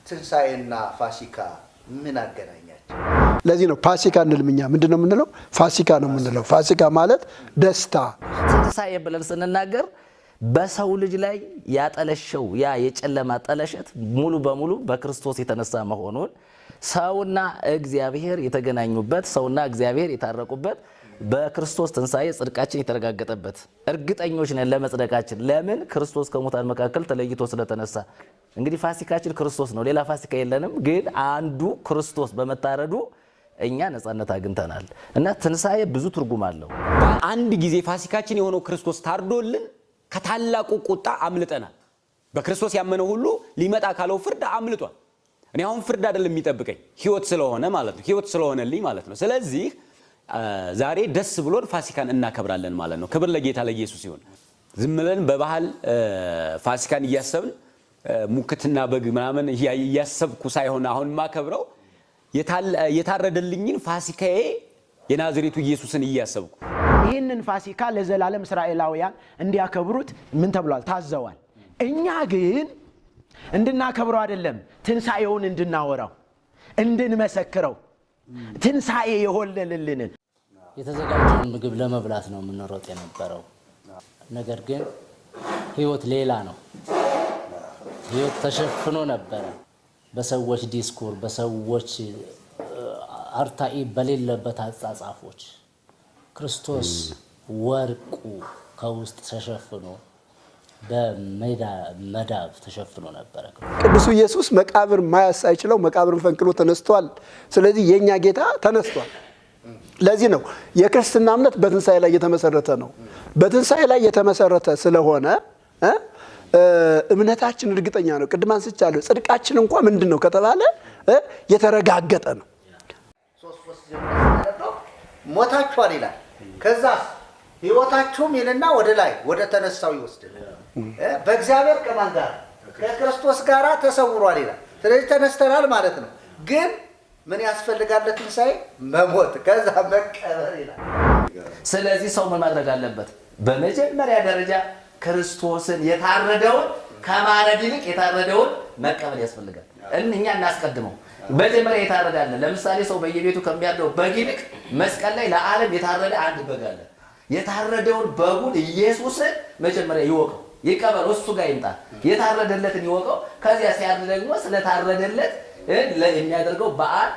ትንሳኤና ፋሲካ ምን አገናኛቸው? ለዚህ ነው ፋሲካ እንልምኛ ምንድነው የምንለው? ፋሲካ ነው የምንለው። ፋሲካ ማለት ደስታ። ትንሳኤ ብለን ስንናገር በሰው ልጅ ላይ ያጠለሸው ያ የጨለማ ጠለሸት ሙሉ በሙሉ በክርስቶስ የተነሳ መሆኑን ሰውና እግዚአብሔር የተገናኙበት ሰውና እግዚአብሔር የታረቁበት በክርስቶስ ትንሳኤ ጽድቃችን የተረጋገጠበት እርግጠኞች ነን ለመጽደቃችን። ለምን? ክርስቶስ ከሙታን መካከል ተለይቶ ስለተነሳ። እንግዲህ ፋሲካችን ክርስቶስ ነው። ሌላ ፋሲካ የለንም። ግን አንዱ ክርስቶስ በመታረዱ እኛ ነፃነት አግኝተናል እና ትንሳኤ ብዙ ትርጉም አለው። አንድ ጊዜ ፋሲካችን የሆነው ክርስቶስ ታርዶልን ከታላቁ ቁጣ አምልጠናል። በክርስቶስ ያመነው ሁሉ ሊመጣ ካለው ፍርድ አምልጧል። እኔ አሁን ፍርድ አይደለም የሚጠብቀኝ ህይወት ስለሆነ ማለት ነው። ህይወት ስለሆነልኝ ማለት ነው። ስለዚህ ዛሬ ደስ ብሎን ፋሲካን እናከብራለን ማለት ነው። ክብር ለጌታ ለኢየሱስ ይሁን። ዝም ብለን በባህል ፋሲካን እያሰብን ሙክትና በግ ምናምን እያሰብኩ ሳይሆን አሁን ማከብረው የታረደልኝን ፋሲካዬ የናዝሬቱ ኢየሱስን እያሰብኩ ይህንን ፋሲካ ለዘላለም እስራኤላውያን እንዲያከብሩት ምን ተብሏል? ታዘዋል። እኛ ግን እንድናከብረው አይደለም፣ ትንሳኤውን እንድናወራው እንድንመሰክረው ትንሳኤ የሆነልንን የተዘጋጀውን ምግብ ለመብላት ነው የምንሮጥ የነበረው። ነገር ግን ህይወት ሌላ ነው። ህይወት ተሸፍኖ ነበረ በሰዎች ዲስኩር፣ በሰዎች አርታኢ በሌለበት አጻጻፎች። ክርስቶስ ወርቁ ከውስጥ ተሸፍኖ በመዳብ ተሸፍኖ ነበር። ቅዱስ ኢየሱስ መቃብር ማያስ አይችለው መቃብርን ፈንቅሎ ተነስቷል። ስለዚህ የኛ ጌታ ተነስቷል። ለዚህ ነው የክርስትና እምነት በትንሳኤ ላይ የተመሰረተ ነው። በትንሳኤ ላይ የተመሰረተ ስለሆነ እምነታችን እርግጠኛ ነው። ቅድም አንስቻለሁ። ጽድቃችን እንኳን ምንድነው ከተባለ የተረጋገጠ ነው። ሞታችኋል ይላል። ከዛ ህይወታችሁም ይልና ወደ ላይ ወደ ተነሳው ይወስዳል። በእግዚአብሔር ከማን ጋር? ከክርስቶስ ጋር ተሰውሯል ይላል። ስለዚህ ተነስተናል ማለት ነው። ግን ምን ያስፈልጋል ለትንሳኤ? መሞት፣ ከዛ መቀበር ይላል። ስለዚህ ሰው ምን ማድረግ አለበት? በመጀመሪያ ደረጃ ክርስቶስን የታረደውን ከማረድ ይልቅ የታረደውን መቀበል ያስፈልጋል። እኛ እናስቀድመው። መጀመሪያ የታረደ አለ። ለምሳሌ ሰው በየቤቱ ከሚያርደው በግ ይልቅ መስቀል ላይ ለዓለም የታረደ አንድ በግ አለ። የታረደውን በጉን ኢየሱስን መጀመሪያ ይወቀው፣ ይቀበል፣ እሱ ጋር ይምጣ። የታረደለትን ይወቀው። ከዚያ ሲያርድ ደግሞ ስለታረደለት የሚያደርገው በዓል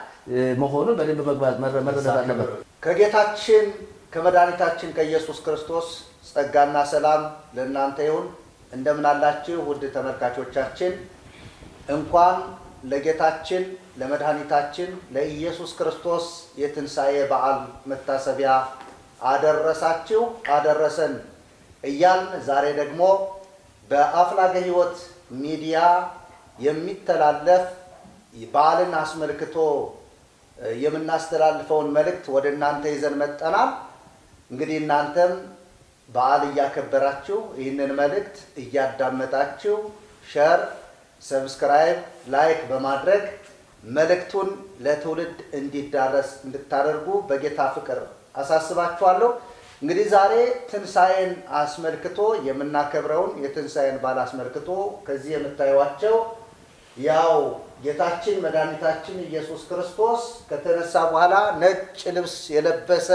መሆኑን በደንብ መረዳት አለበት። ከጌታችን ከመድኃኒታችን ከኢየሱስ ክርስቶስ ጸጋና ሰላም ለእናንተ ይሁን። እንደምን አላችሁ ውድ ተመልካቾቻችን? እንኳን ለጌታችን ለመድኃኒታችን ለኢየሱስ ክርስቶስ የትንሣኤ በዓል መታሰቢያ አደረሳችሁ አደረሰን እያልን ዛሬ ደግሞ በአፍላገ ሕይወት ሚዲያ የሚተላለፍ በዓልን አስመልክቶ የምናስተላልፈውን መልእክት ወደ እናንተ ይዘን መጠናል። እንግዲህ እናንተም በዓል እያከበራችሁ ይህንን መልእክት እያዳመጣችሁ ሼር፣ ሰብስክራይብ፣ ላይክ በማድረግ መልእክቱን ለትውልድ እንዲዳረስ እንድታደርጉ በጌታ ፍቅር አሳስባችኋለሁ። እንግዲህ ዛሬ ትንሳኤን አስመልክቶ የምናከብረውን የትንሳኤን በዓል አስመልክቶ ከዚህ የምታዩዋቸው ያው ጌታችን መድኃኒታችን ኢየሱስ ክርስቶስ ከተነሳ በኋላ ነጭ ልብስ የለበሰ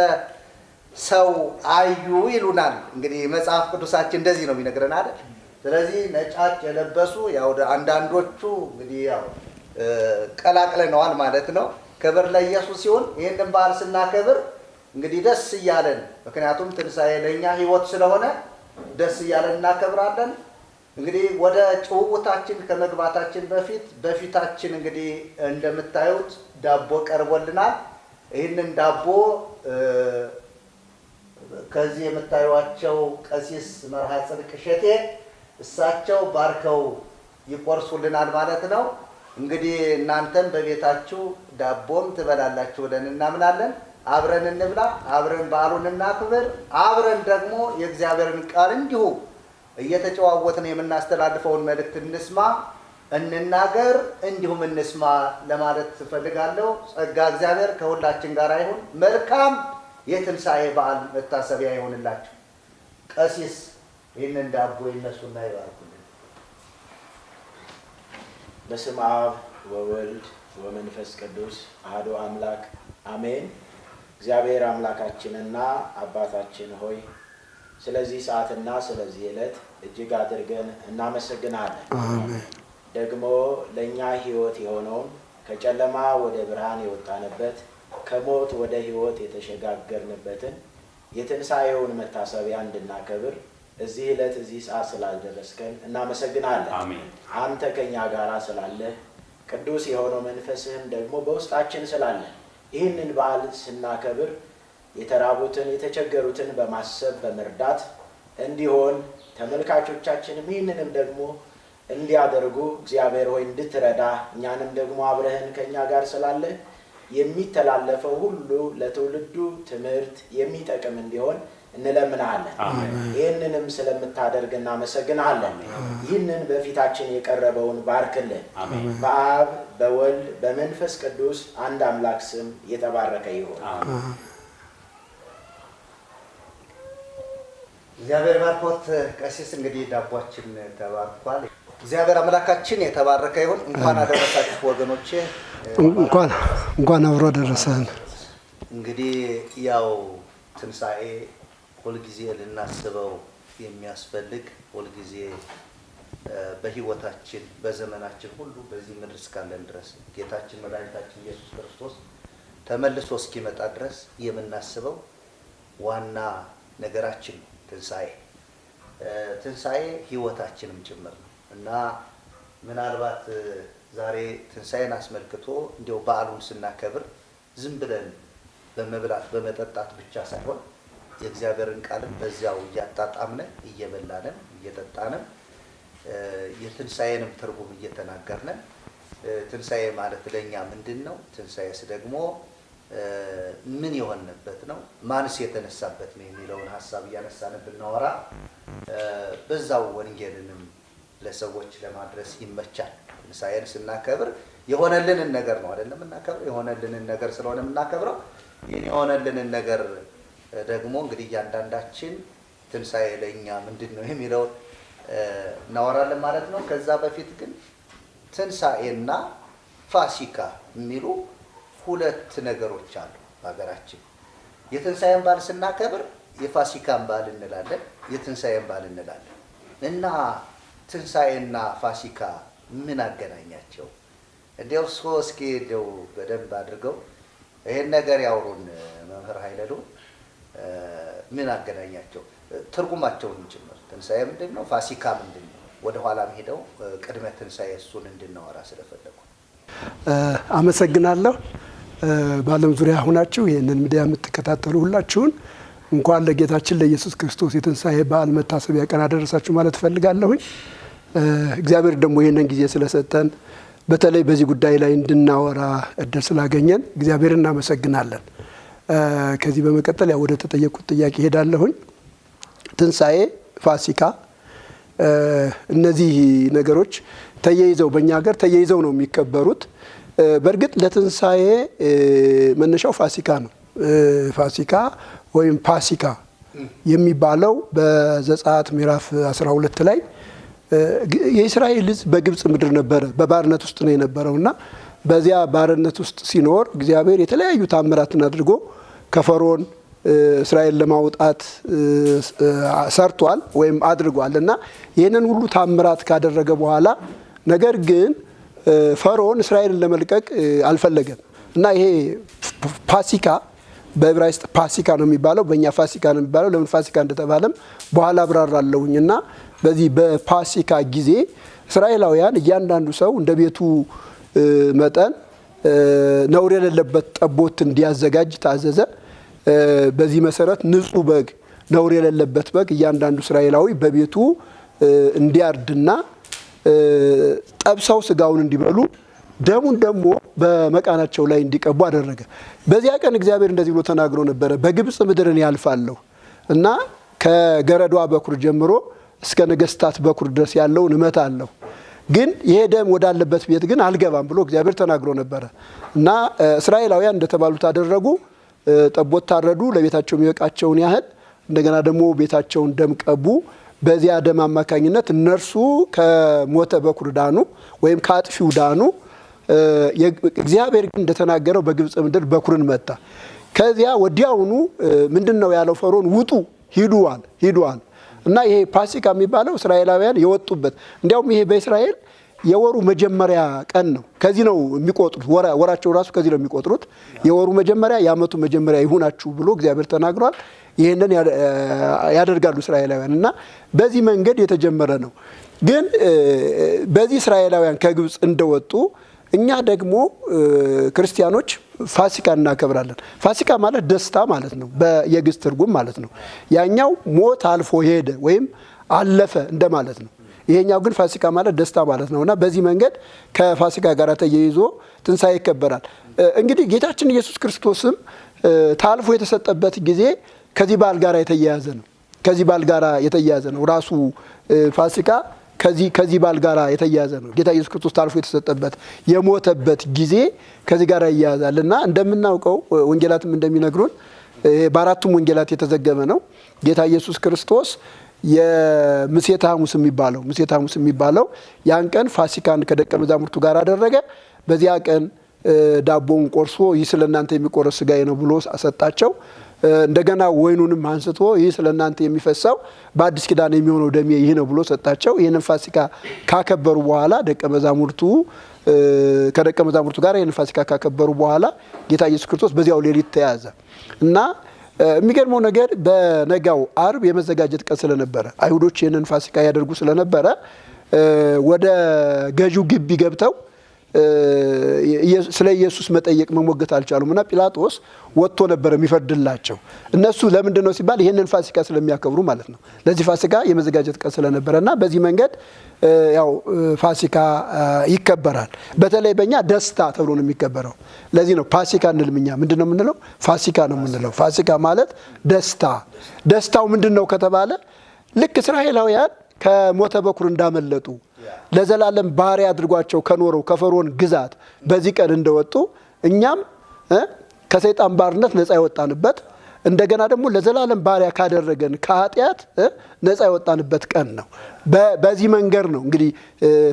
ሰው አዩ ይሉናል። እንግዲህ መጽሐፍ ቅዱሳችን እንደዚህ ነው የሚነግረን አይደል? ስለዚህ ነጫጭ የለበሱ ያው አንዳንዶቹ እንግዲህ ያው ቀላቅለነዋል ማለት ነው። ክብር ለኢየሱስ ሲሆን ይህንን በዓል ስናከብር እንግዲህ ደስ እያለን፣ ምክንያቱም ትንሳኤ ለኛ ህይወት ስለሆነ ደስ እያለን እናከብራለን። እንግዲህ ወደ ጭውውታችን ከመግባታችን በፊታችን እንግዲህ እንደምታዩት ዳቦ ቀርቦልናል። ይህንን ዳቦ ከዚህ የምታዩዋቸው ቀሲስ መርሃ ጽድቅ እሸቴ እሳቸው ባርከው ይቆርሱልናል ማለት ነው። እንግዲህ እናንተም በቤታችሁ ዳቦም ትበላላችሁ ብለን እናምናለን። አብረን እንብላ፣ አብረን በዓሉን እናክብር፣ አብረን ደግሞ የእግዚአብሔርን ቃል እንዲሁ እየተጨዋወትን የምናስተላልፈውን መልእክት እንስማ፣ እንናገር፣ እንዲሁም እንስማ ለማለት እፈልጋለሁ። ጸጋ እግዚአብሔር ከሁላችን ጋር ይሁን። መልካም የትንሣኤ በዓል መታሰቢያ ይሆንላችሁ። ቀሲስ ይህንን ዳቦ ይነሱና ይባርኩልን። በስመ አብ ወወልድ ወመንፈስ ቅዱስ አሐዱ አምላክ አሜን። እግዚአብሔር አምላካችንና አባታችን ሆይ ስለዚህ ሰዓትና ስለዚህ ዕለት እጅግ አድርገን እናመሰግናለን። አሜን። ደግሞ ለእኛ ሕይወት የሆነውን ከጨለማ ወደ ብርሃን የወጣንበት ከሞት ወደ ሕይወት የተሸጋገርንበትን የትንሣኤውን መታሰቢያ እንድናከብር እዚህ ዕለት እዚህ ሰዓት ስላልደረስከን እናመሰግናለን። አሜን። አንተ ከኛ ጋር ስላለህ ቅዱስ የሆነው መንፈስህም ደግሞ በውስጣችን ስላለ ይህንን በዓል ስናከብር የተራቡትን የተቸገሩትን በማሰብ በመርዳት እንዲሆን ተመልካቾቻችንም ይህንንም ደግሞ እንዲያደርጉ እግዚአብሔር ሆይ እንድትረዳ እኛንም ደግሞ አብረህን ከኛ ጋር ስላለ የሚተላለፈው ሁሉ ለትውልዱ ትምህርት የሚጠቅም እንዲሆን እንለምናለን። ይህንንም ስለምታደርግ እናመሰግናለን። ይህንን በፊታችን የቀረበውን ባርክልን። በአብ በወልድ በመንፈስ ቅዱስ አንድ አምላክ ስም የተባረከ ይሁን። እግዚአብሔር ባርኮት። ቀሲስ እንግዲህ ዳቧችን ተባርኳል። እግዚአብሔር አምላካችን የተባረከ ይሁን። እንኳን አደረሳችሁ ወገኖቼ። እንኳን አብሮ አደረሰን። እንግዲህ ያው ትንሣኤ ሁልጊዜ ልናስበው የሚያስፈልግ ሁልጊዜ በሕይወታችን በዘመናችን ሁሉ በዚህ ምድር እስካለን ድረስ ጌታችን መድኃኒታችን ኢየሱስ ክርስቶስ ተመልሶ እስኪመጣ ድረስ የምናስበው ዋና ነገራችን ነው። ትንሣኤ ሕይወታችንም ጭምር ነው እና ምናልባት ዛሬ ትንሣኤን አስመልክቶ እንዲያው በዓሉን ስናከብር ዝም ብለን በመብላት በመጠጣት ብቻ ሳይሆን የእግዚአብሔርን ቃልን በዚያው እያጣጣምነ እየበላንም እየጠጣንም የትንሣኤንም ትርጉም እየተናገርነ ትንሣኤ ማለት ለእኛ ምንድን ነው? ትንሣኤስ ደግሞ ምን የሆነበት ነው? ማንስ የተነሳበት ነው? የሚለውን ሀሳብ እያነሳን ብናወራ በዛው ወንጌልንም ለሰዎች ለማድረስ ይመቻል። ትንሣኤን ስናከብር የሆነልንን ነገር ነው አይደለም እናከብረው። የሆነልንን ነገር ስለሆነ የምናከብረው ይህን የሆነልንን ነገር ደግሞ እንግዲህ እያንዳንዳችን ትንሣኤ ለእኛ ምንድን ነው የሚለውን እናወራለን ማለት ነው። ከዛ በፊት ግን ትንሣኤና ፋሲካ የሚሉ ሁለት ነገሮች አሉ በሀገራችን። የትንሣኤን በዓል ስናከብር የፋሲካን በዓል እንላለን፣ የትንሣኤን በዓል እንላለን። እና ትንሣኤና ፋሲካ ምን አገናኛቸው? እንዲያው እስኪ እንዲያው በደንብ አድርገው ይሄን ነገር ያውሩን መምህር ኃይለሉ። ምን አገናኛቸው? ትርጉማቸውን ጭምር ትንሣኤ ምንድን ነው? ፋሲካ ምንድን ነው? ወደኋላም ሄደው ቅድመ ትንሣኤ እሱን እንድናወራ ስለፈለጉ አመሰግናለሁ። በዓለም ዙሪያ ሆናችሁ ይህንን ሚዲያ የምትከታተሉ ሁላችሁን እንኳን ለጌታችን ለኢየሱስ ክርስቶስ የትንሣኤ በዓል መታሰቢያ ቀን አደረሳችሁ ማለት እፈልጋለሁኝ። እግዚአብሔር ደግሞ ይህንን ጊዜ ስለሰጠን በተለይ በዚህ ጉዳይ ላይ እንድናወራ እድል ስላገኘን እግዚአብሔር እናመሰግናለን። ከዚህ በመቀጠል ያው ወደ ተጠየቁት ጥያቄ ሄዳለሁኝ። ትንሣኤ፣ ፋሲካ እነዚህ ነገሮች ተያይዘው በእኛ ሀገር ተያይዘው ነው የሚከበሩት። በእርግጥ ለትንሣኤ መነሻው ፋሲካ ነው። ፋሲካ ወይም ፓሲካ የሚባለው በዘጸአት ምዕራፍ 12 ላይ የእስራኤል ሕዝብ በግብፅ ምድር ነበረ፣ በባርነት ውስጥ ነው የነበረው እና በዚያ ባርነት ውስጥ ሲኖር እግዚአብሔር የተለያዩ ታምራትን አድርጎ ከፈርዖን እስራኤል ለማውጣት ሰርቷል ወይም አድርጓል እና ይህንን ሁሉ ታምራት ካደረገ በኋላ ነገር ግን ፈርዖን እስራኤልን ለመልቀቅ አልፈለገም እና ይሄ ፋሲካ በዕብራይስጥ ፋሲካ ነው የሚባለው፣ በእኛ ፋሲካ ነው የሚባለው። ለምን ፋሲካ እንደተባለም በኋላ አብራራለሁኝ። እና በዚህ በፋሲካ ጊዜ እስራኤላውያን እያንዳንዱ ሰው እንደ ቤቱ መጠን ነውር የሌለበት ጠቦት እንዲያዘጋጅ ታዘዘ። በዚህ መሰረት ንጹሕ በግ፣ ነውር የሌለበት በግ እያንዳንዱ እስራኤላዊ በቤቱ እንዲያርድና ጠብሰው ስጋውን እንዲበሉ ደሙን ደግሞ በመቃናቸው ላይ እንዲቀቡ አደረገ። በዚያ ቀን እግዚአብሔር እንደዚህ ብሎ ተናግሮ ነበረ፣ በግብፅ ምድርን ያልፋለሁ እና ከገረዷ በኩር ጀምሮ እስከ ነገስታት በኩር ድረስ ያለውን እመታለሁ፣ ግን ይሄ ደም ወዳለበት ቤት ግን አልገባም ብሎ እግዚአብሔር ተናግሮ ነበረ እና እስራኤላውያን እንደተባሉት አደረጉ። ጠቦት ታረዱ፣ ለቤታቸው የሚበቃቸውን ያህል። እንደገና ደግሞ ቤታቸውን ደም ቀቡ። በዚያ ደም አማካኝነት እነርሱ ከሞተ በኩር ዳኑ ወይም ከአጥፊው ዳኑ። እግዚአብሔር ግን እንደተናገረው በግብፅ ምድር በኩርን መታ። ከዚያ ወዲያውኑ ምንድን ነው ያለው ፈርዖን? ውጡ ሂዱዋል። እና ይሄ ፋሲካ የሚባለው እስራኤላውያን የወጡበት እንዲያውም ይሄ በእስራኤል የወሩ መጀመሪያ ቀን ነው። ከዚህ ነው የሚቆጥሩት። ወራቸው ራሱ ከዚህ ነው የሚቆጥሩት። የወሩ መጀመሪያ የዓመቱ መጀመሪያ ይሁናችሁ ብሎ እግዚአብሔር ተናግሯል። ይህንን ያደርጋሉ እስራኤላውያን እና በዚህ መንገድ የተጀመረ ነው። ግን በዚህ እስራኤላውያን ከግብፅ እንደወጡ እኛ ደግሞ ክርስቲያኖች ፋሲካ እናከብራለን። ፋሲካ ማለት ደስታ ማለት ነው፣ የግዕዝ ትርጉም ማለት ነው። ያኛው ሞት አልፎ ሄደ ወይም አለፈ እንደማለት ነው። ይሄኛው ግን ፋሲካ ማለት ደስታ ማለት ነውና በዚህ መንገድ ከፋሲካ ጋር ተያይዞ ትንሣኤ ይከበራል። እንግዲህ ጌታችን ኢየሱስ ክርስቶስም ታልፎ የተሰጠበት ጊዜ ከዚህ በዓል ጋር የተያያዘ ነው። ከዚህ በዓል ጋር የተያያዘ ነው። ራሱ ፋሲካ ከዚህ በዓል ጋር የተያያዘ ነው። ጌታ ኢየሱስ ክርስቶስ ታልፎ የተሰጠበት የሞተበት ጊዜ ከዚህ ጋር ይያያዛል እና እንደምናውቀው ወንጌላትም እንደሚነግሩን በአራቱም ወንጌላት የተዘገበ ነው። ጌታ ኢየሱስ ክርስቶስ የምሴተ ሐሙስ የሚባለው ያን ቀን ፋሲካን ከደቀ መዛሙርቱ ጋር አደረገ። በዚያ ቀን ዳቦውን ቆርሶ ይህ ስለ እናንተ የሚቆረስ ሥጋዬ ነው ብሎ ሰጣቸው። እንደገና ወይኑንም አንስቶ ይህ ስለ እናንተ የሚፈሳው በአዲስ ኪዳን የሚሆነው ደሜ ይህ ነው ብሎ ሰጣቸው። ይህንን ፋሲካ ካከበሩ በኋላ ከደቀ መዛሙርቱ ጋር ይህንን ፋሲካ ካከበሩ በኋላ ጌታ ኢየሱስ ክርስቶስ በዚያው ሌሊት ተያዘ እና የሚገርመው ነገር በነጋው አርብ የመዘጋጀት ቀን ስለነበረ አይሁዶች ይህንን ፋሲካ ያደርጉ ስለነበረ ወደ ገዢው ግቢ ገብተው ስለ ኢየሱስ መጠየቅ መሞገት አልቻሉም እና ጲላጦስ ወጥቶ ነበር የሚፈርድላቸው። እነሱ ለምንድን ነው ሲባል ይህንን ፋሲካ ስለሚያከብሩ ማለት ነው። ለዚህ ፋሲካ የመዘጋጀት ቀን ስለነበረ እና በዚህ መንገድ ያው ፋሲካ ይከበራል። በተለይ በእኛ ደስታ ተብሎ ነው የሚከበረው። ለዚህ ነው ፋሲካ እንልም። እኛ ምንድን ነው የምንለው? ፋሲካ ነው የምንለው። ፋሲካ ማለት ደስታ። ደስታው ምንድን ነው ከተባለ ልክ እስራኤላውያን ከሞተ በኩር እንዳመለጡ ለዘላለም ባሪያ አድርጓቸው ከኖረው ከፈርዖን ግዛት በዚህ ቀን እንደወጡ እኛም ከሰይጣን ባርነት ነፃ የወጣንበት እንደገና ደግሞ ለዘላለም ባሪያ ካደረገን ከኃጢአት ነፃ የወጣንበት ቀን ነው። በዚህ መንገድ ነው እንግዲህ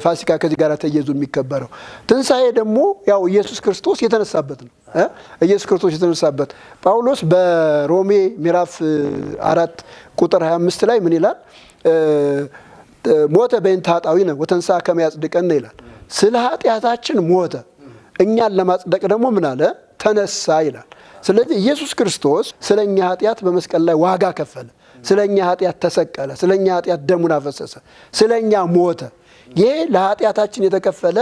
ፋሲካ ከዚህ ጋር ተያይዞ የሚከበረው። ትንሣኤ ደግሞ ያው ኢየሱስ ክርስቶስ የተነሳበት ነው። ኢየሱስ ክርስቶስ የተነሳበት ጳውሎስ በሮሜ ምዕራፍ 4 ቁጥር 25 ላይ ምን ይላል? ሞተ በእንተ ኃጣውኢነ ወተንሥአ ከመ ያጽድቀነ ይላል። ስለ ኃጢአታችን ሞተ፣ እኛን ለማጽደቅ ደግሞ ምን አለ? ተነሳ ይላል። ስለዚህ ኢየሱስ ክርስቶስ ስለኛ ኃጢአት በመስቀል ላይ ዋጋ ከፈለ፣ ስለኛ ኃጢአት ተሰቀለ፣ ስለኛ ኃጢአት ደሙን አፈሰሰ፣ ስለኛ ሞተ። ይሄ ለኃጢአታችን የተከፈለ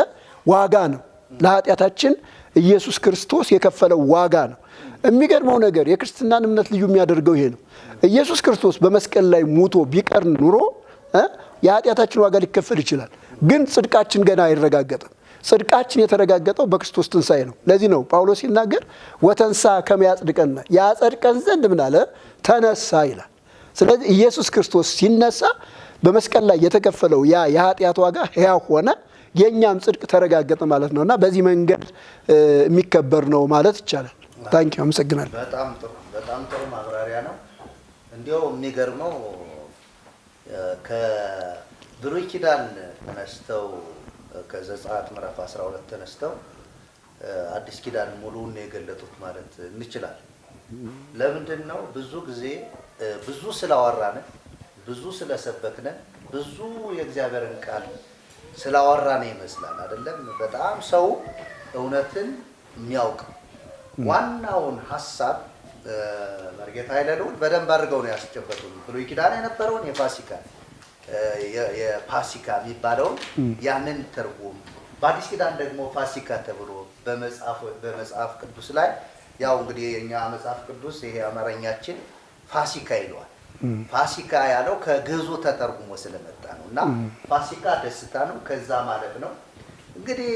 ዋጋ ነው። ለኃጢአታችን ኢየሱስ ክርስቶስ የከፈለው ዋጋ ነው። የሚገርመው ነገር የክርስትናን እምነት ልዩ የሚያደርገው ይሄ ነው። ኢየሱስ ክርስቶስ በመስቀል ላይ ሙቶ ቢቀር ኑሮ የኃጢአታችን ዋጋ ሊከፈል ይችላል፣ ግን ጽድቃችን ገና አይረጋገጥም። ጽድቃችን የተረጋገጠው በክርስቶስ ትንሣኤ ነው። ለዚህ ነው ጳውሎስ ሲናገር ወተንሥአ ከመ ያጽድቀነ፣ ያጸድቀን ዘንድ ምን አለ? ተነሳ ይላል። ስለዚህ ኢየሱስ ክርስቶስ ሲነሳ በመስቀል ላይ የተከፈለው ያ የኃጢአት ዋጋ ሕያው ሆነ፣ የእኛም ጽድቅ ተረጋገጠ ማለት ነው እና በዚህ መንገድ የሚከበር ነው ማለት ይቻላል። ታንኪዩ፣ አመሰግናለሁ። በጣም ጥሩ ማብራሪያ ነው። እንዲያው የሚገርመው ከብሉይ ኪዳን ተነስተው ከዘጸአት ምዕራፍ 12 ተነስተው አዲስ ኪዳን ሙሉውን የገለጡት ማለት እንችላለን። ለምንድን ነው? ብዙ ጊዜ ብዙ ስላወራን፣ ብዙ ስለሰበክን፣ ብዙ የእግዚአብሔርን ቃል ስላወራን ይመስላል አይደለም። በጣም ሰው እውነትን የሚያውቅ ዋናውን ሀሳብ መርጌታ ኃይለልዑል በደንብ አድርገው ነው ያስጨበጡን። ብሉይ ኪዳን የነበረውን የፋሲካ የሚባለውን ያንን ትርጉም፣ በአዲስ ኪዳን ደግሞ ፋሲካ ተብሎ በመጽሐፍ ቅዱስ ላይ ያው እንግዲህ የኛ መጽሐፍ ቅዱስ ይሄ አማርኛችን ፋሲካ ይለዋል። ፋሲካ ያለው ከግዕዙ ተተርጉሞ ስለመጣ ነው እና ፋሲካ ደስታ ነው፣ ከዛ ማለት ነው። እንግዲህ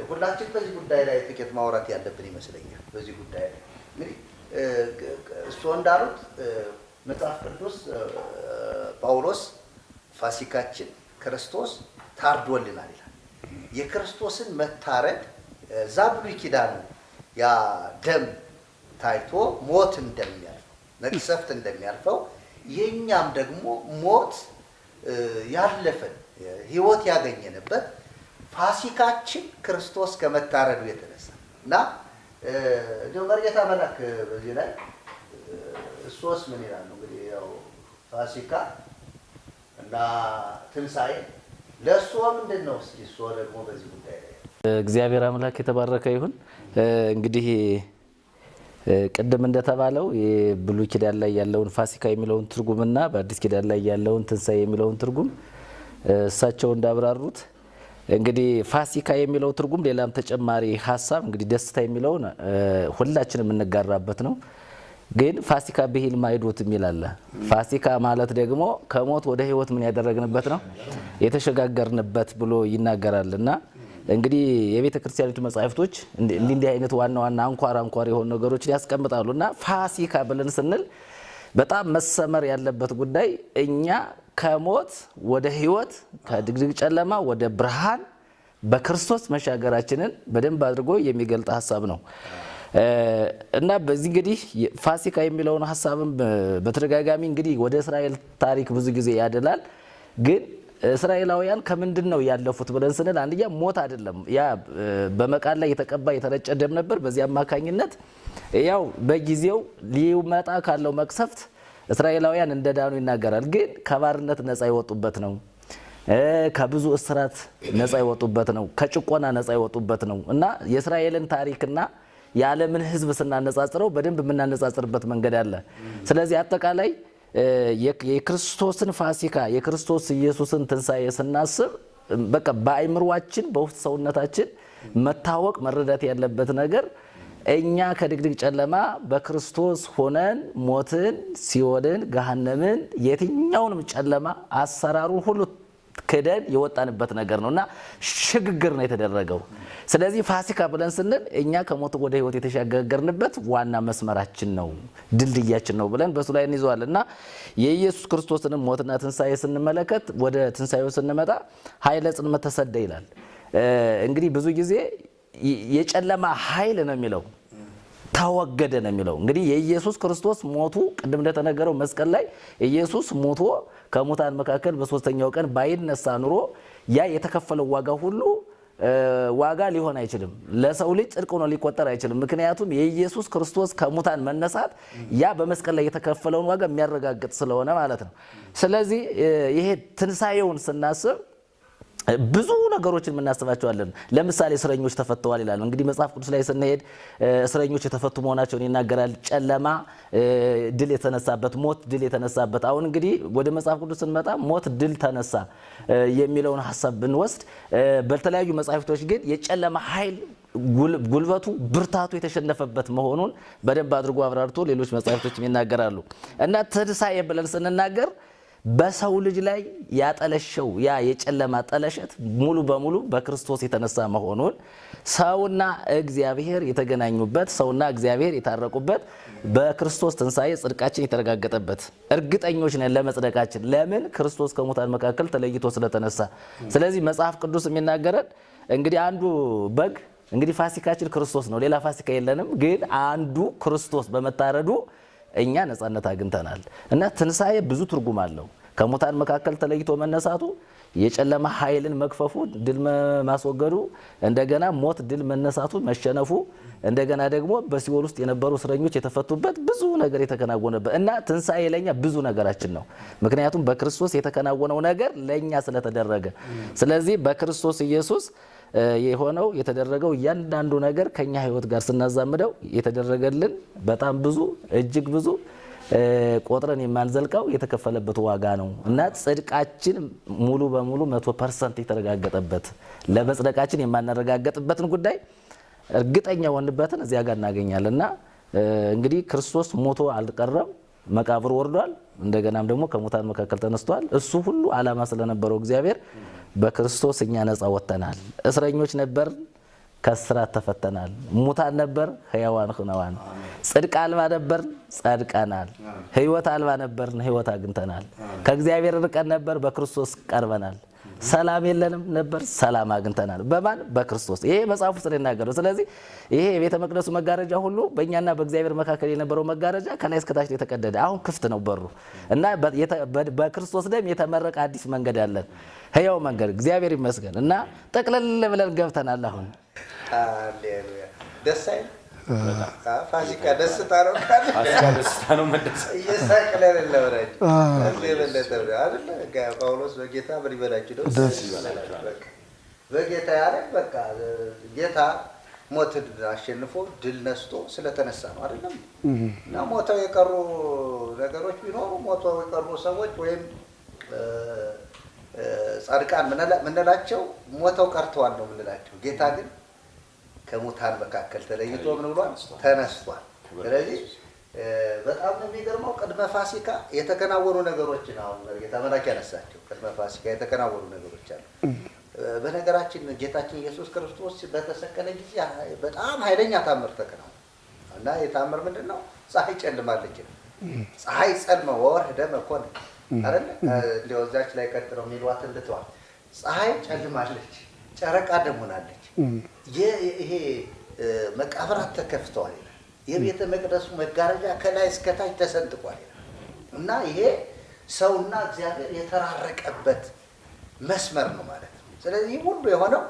ሁላችን በዚህ ጉዳይ ላይ ጥቂት ማውራት ያለብን ይመስለኛል። በዚህ ጉዳይ ላይ እንግዲህ እሱ እንዳሉት መጽሐፍ ቅዱስ ጳውሎስ ፋሲካችን ክርስቶስ ታርዶልናል ይላል። የክርስቶስን መታረድ እዛ ብሉይ ኪዳን ያ ደም ታይቶ ሞት እንደሚያልፈው መቅሰፍት እንደሚያልፈው የኛም ደግሞ ሞት ያለፈን ሕይወት ያገኘንበት ፋሲካችን ክርስቶስ ከመታረዱ የተነሳ እና እንደው መርጌታ መላክ በዚህ ላይ እሱስ ምን ይላል? እንግዲህ ያው ፋሲካ እና ትንሣኤ ለእሱ ምንድን ነው? እስኪ እሱ ደግሞ በዚህ ጉዳይ ላይ እግዚአብሔር አምላክ የተባረከ ይሁን። እንግዲህ ቅድም እንደተባለው የብሉይ ኪዳን ላይ ያለውን ፋሲካ የሚለውን ትርጉምና በአዲስ ኪዳን ላይ ያለውን ትንሣኤ የሚለውን ትርጉም እሳቸው እንዳብራሩት እንግዲህ ፋሲካ የሚለው ትርጉም ሌላም ተጨማሪ ሀሳብ እንግዲህ ደስታ የሚለውን ሁላችንም የምንጋራበት ነው። ግን ፋሲካ ብሂል ማይዶት የሚል አለ። ፋሲካ ማለት ደግሞ ከሞት ወደ ሕይወት ምን ያደረግንበት ነው የተሸጋገርንበት ብሎ ይናገራል። እና እንግዲህ የቤተ ክርስቲያኒቱ መጻሕፍቶች እንዲህ አይነት ዋና ዋና አንኳር የሆኑ ነገሮችን ያስቀምጣሉ። እና ፋሲካ ብለን ስንል በጣም መሰመር ያለበት ጉዳይ እኛ ከሞት ወደ ሕይወት ከድቅድቅ ጨለማ ወደ ብርሃን በክርስቶስ መሻገራችንን በደንብ አድርጎ የሚገልጥ ሀሳብ ነው። እና በዚህ እንግዲህ ፋሲካ የሚለውን ሀሳብም በተደጋጋሚ እንግዲህ ወደ እስራኤል ታሪክ ብዙ ጊዜ ያደላል። ግን እስራኤላውያን ከምንድን ነው ያለፉት ብለን ስንል አንደኛ ሞት አይደለም፣ ያ በመቃን ላይ የተቀባ የተረጨ ደም ነበር። በዚህ አማካኝነት ያው በጊዜው ሊመጣ ካለው መቅሰፍት እስራኤላውያን እንደዳኑ ይናገራል። ግን ከባርነት ነፃ የወጡበት ነው። ከብዙ እስራት ነፃ የወጡበት ነው። ከጭቆና ነፃ የወጡበት ነው። እና የእስራኤልን ታሪክና የዓለምን ሕዝብ ስናነጻጽረው በደንብ የምናነጻጽርበት መንገድ አለ። ስለዚህ አጠቃላይ የክርስቶስን ፋሲካ የክርስቶስ ኢየሱስን ትንሣኤ ስናስብ በቃ በአይምሯችን በውስጥ ሰውነታችን መታወቅ መረዳት ያለበት ነገር እኛ ከድቅድቅ ጨለማ በክርስቶስ ሆነን ሞትን፣ ሲኦልን፣ ገሃነምን የትኛውንም ጨለማ አሰራሩን ሁሉ ክደን የወጣንበት ነገር ነው እና ሽግግር ነው የተደረገው። ስለዚህ ፋሲካ ብለን ስንል እኛ ከሞት ወደ ሕይወት የተሻገርንበት ዋና መስመራችን ነው፣ ድልድያችን ነው ብለን በሱ ላይ እንይዘዋለን። እና የኢየሱስ ክርስቶስንም ሞትና ትንሣኤ ስንመለከት ወደ ትንሣኤው ስንመጣ ኃይለ ጽልመት ተሰደ ይላል። እንግዲህ ብዙ ጊዜ የጨለማ ኃይል ነው የሚለው ተወገደ ነው የሚለው። እንግዲህ የኢየሱስ ክርስቶስ ሞቱ ቅድም እንደተነገረው መስቀል ላይ ኢየሱስ ሞቶ ከሙታን መካከል በሶስተኛው ቀን ባይነሳ ኑሮ ያ የተከፈለው ዋጋ ሁሉ ዋጋ ሊሆን አይችልም። ለሰው ልጅ ጽድቅ ሆኖ ሊቆጠር አይችልም። ምክንያቱም የኢየሱስ ክርስቶስ ከሙታን መነሳት ያ በመስቀል ላይ የተከፈለውን ዋጋ የሚያረጋግጥ ስለሆነ ማለት ነው። ስለዚህ ይሄ ትንሣኤውን ስናስብ ብዙ ነገሮችን የምናስባቸዋለን። ለምሳሌ እስረኞች ተፈተዋል ይላል። እንግዲህ መጽሐፍ ቅዱስ ላይ ስንሄድ እስረኞች የተፈቱ መሆናቸውን ይናገራል። ጨለማ ድል የተነሳበት፣ ሞት ድል የተነሳበት። አሁን እንግዲህ ወደ መጽሐፍ ቅዱስ ስንመጣ ሞት ድል ተነሳ የሚለውን ሀሳብ ብንወስድ በተለያዩ መጽሐፍቶች ግን የጨለማ ኃይል ጉልበቱ ብርታቱ የተሸነፈበት መሆኑን በደንብ አድርጎ አብራርቶ ሌሎች መጽሐፍቶችም ይናገራሉ። እና ትንሣኤ ብለን ስንናገር በሰው ልጅ ላይ ያጠለሸው ያ የጨለማ ጠለሸት ሙሉ በሙሉ በክርስቶስ የተነሳ መሆኑን ሰውና እግዚአብሔር የተገናኙበት ሰውና እግዚአብሔር የታረቁበት በክርስቶስ ትንሣኤ ጽድቃችን የተረጋገጠበት እርግጠኞች ነን ለመጽደቃችን። ለምን? ክርስቶስ ከሙታን መካከል ተለይቶ ስለተነሳ። ስለዚህ መጽሐፍ ቅዱስ የሚናገረን እንግዲህ አንዱ በግ እንግዲህ ፋሲካችን ክርስቶስ ነው። ሌላ ፋሲካ የለንም። ግን አንዱ ክርስቶስ በመታረዱ እኛ ነጻነት አግኝተናል። እና ትንሣኤ ብዙ ትርጉም አለው። ከሙታን መካከል ተለይቶ መነሳቱ፣ የጨለማ ኃይልን መክፈፉ፣ ድል ማስወገዱ፣ እንደገና ሞት ድል መነሳቱ መሸነፉ፣ እንደገና ደግሞ በሲኦል ውስጥ የነበሩ እስረኞች የተፈቱበት ብዙ ነገር የተከናወነበት እና ትንሣኤ ለኛ ብዙ ነገራችን ነው። ምክንያቱም በክርስቶስ የተከናወነው ነገር ለኛ ስለተደረገ። ስለዚህ በክርስቶስ ኢየሱስ የሆነው የተደረገው እያንዳንዱ ነገር ከኛ ሕይወት ጋር ስናዛምደው የተደረገልን በጣም ብዙ እጅግ ብዙ ቆጥረን የማንዘልቀው የተከፈለበት ዋጋ ነው እና ጽድቃችን ሙሉ በሙሉ 100% የተረጋገጠበት ለመጽደቃችን የማናረጋገጥበትን ጉዳይ እርግጠኛ ሆንበትን እዚያ ጋር እናገኛለን። እና እንግዲህ ክርስቶስ ሞቶ አልቀረም፣ መቃብር ወርዷል፣ እንደገናም ደግሞ ከሙታን መካከል ተነስቷል። እሱ ሁሉ ዓላማ ስለነበረው እግዚአብሔር በክርስቶስ እኛ ነፃ ወጥተናል። እስረኞች ነበር፣ ከስራት ተፈተናል። ሙታን ነበር፣ ሕያዋን ሆነዋል። ጽድቅ አልባ ነበር፣ ጸድቀናል። ሕይወት አልባ ነበር፣ ሕይወት አግኝተናል። ከእግዚአብሔር ርቀን ነበር፣ በክርስቶስ ቀርበናል። ሰላም የለንም ነበር፣ ሰላም አግኝተናል። በማን? በክርስቶስ። ይሄ መጽሐፍ ውስጥ ይናገረው። ስለዚህ ይሄ የቤተ መቅደሱ መጋረጃ ሁሉ በእኛና በእግዚአብሔር መካከል የነበረው መጋረጃ ከላይ እስከታች የተቀደደ አሁን ክፍት ነው በሩ እና በክርስቶስ ደም የተመረቀ አዲስ መንገድ አለን፣ ሕያው መንገድ። እግዚአብሔር ይመስገን እና ጠቅለል ብለን ገብተናል አሁን። ሃሌሉያ! ደስ አይል? ፋሲካ ደስታ ነው። ደስታ ነው መደሰት እየሳቅለን ለወራጅ የበለጠ አይደለ? ጳውሎስ በጌታ ምን ይበላችሁ ደስ ይበላችሁ። በጌታ ያለ በቃ ጌታ ሞትን አሸንፎ ድል ነስቶ ስለተነሳ ነው አይደለም? እና ሞተው የቀሩ ነገሮች ቢኖሩ ሞተው የቀሩ ሰዎች ወይም ጻድቃን ምንላቸው ሞተው ቀርተዋል ነው ምንላቸው። ጌታ ግን ከሙታን መካከል ተለይቶ ምን ብሏል? ተነስቷል። ስለዚህ በጣም የሚገርመው ቅድመ ፋሲካ የተከናወኑ ነገሮችን አሁን ጌታ መላክ ያነሳቸው ቅድመ ፋሲካ የተከናወኑ ነገሮች አሉ። በነገራችን ጌታችን ኢየሱስ ክርስቶስ በተሰቀለ ጊዜ በጣም ኃይለኛ ታምር ተከናወነ እና የታምር ምንድን ነው? ፀሐይ ጨልማለች። ፀሐይ ጸልመ ወወርኅ ደመ ኮነ አይደለ? እንደው እዛች ላይ ቀጥለው የሚሏትን ልተዋል። ፀሐይ ጨልማለች፣ ጨረቃ ደም ሆናለች። ይሄ መቃብራት ተከፍተዋል ይላል። የቤተ መቅደሱ መጋረጃ ከላይ እስከታች ተሰንጥቋል ይላል እና ይሄ ሰውና እግዚአብሔር የተራረቀበት መስመር ነው ማለት ነው። ስለዚህ ሁሉ የሆነው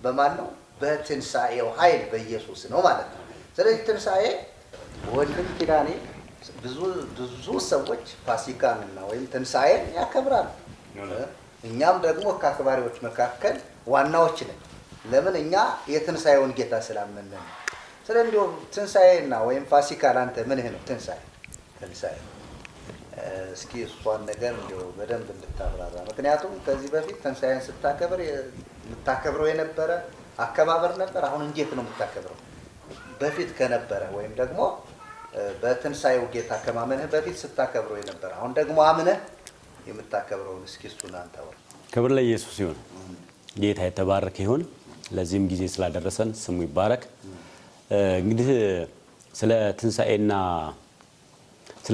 በማን ነው? በትንሣኤው ኃይል በኢየሱስ ነው ማለት ነው። ስለዚህ ትንሣኤ ወንድም ኪዳኔ ብዙ ሰዎች ፋሲካንና ወይም ትንሣኤን ያከብራሉ። እኛም ደግሞ ከአክባሪዎች መካከል ዋናዎች ነን። ለምን? እኛ የትንሣኤውን ጌታ ስላመንን ነው። ስለ እንዲሁም ትንሣኤና ወይም ፋሲካ ላንተ ምንህ ነው? ትንሣኤ እስኪ እሷን ነገር እንዲሁ በደንብ እንድታብራራ። ምክንያቱም ከዚህ በፊት ትንሣኤን ስታከብር የምታከብረው የነበረ አከባበር ነበር። አሁን እንዴት ነው የምታከብረው? በፊት ከነበረ ወይም ደግሞ በትንሣኤው ጌታ ከማመንህ በፊት ስታከብረው የነበረ አሁን ደግሞ አምነህ የምታከብረውን እስኪ እሱን አንተ አውራ። ክብር ለኢየሱስ ይሁን። ጌታ የተባረከ ይሁን። ለዚህም ጊዜ ስላደረሰን ስሙ ይባረክ። እንግዲህ ስለ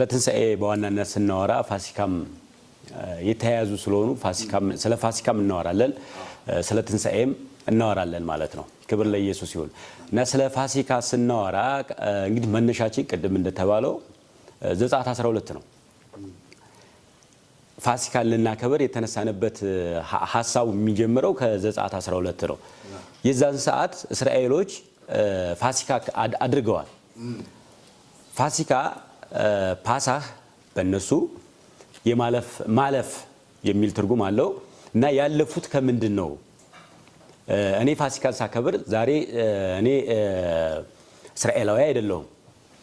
ትንሣኤ በዋናነት ስናወራ ፋሲካም የተያያዙ ስለሆኑ ስለ ፋሲካም እናወራለን፣ ስለ ትንሣኤም እናወራለን ማለት ነው። ክብር ለኢየሱስ ይሁን እና ስለ ፋሲካ ስናወራ እንግዲህ መነሻችን ቅድም እንደተባለው ዘጸአት 12 ነው። ፋሲካን ልናከብር የተነሳንበት ሀሳቡ የሚጀምረው ከዘጸአት 12 ነው። የዛን ሰዓት እስራኤሎች ፋሲካ አድርገዋል። ፋሲካ ፓሳህ በእነሱ ማለፍ የሚል ትርጉም አለው እና ያለፉት ከምንድን ነው? እኔ ፋሲካን ሳከብር ዛሬ እኔ እስራኤላዊ አይደለሁም፣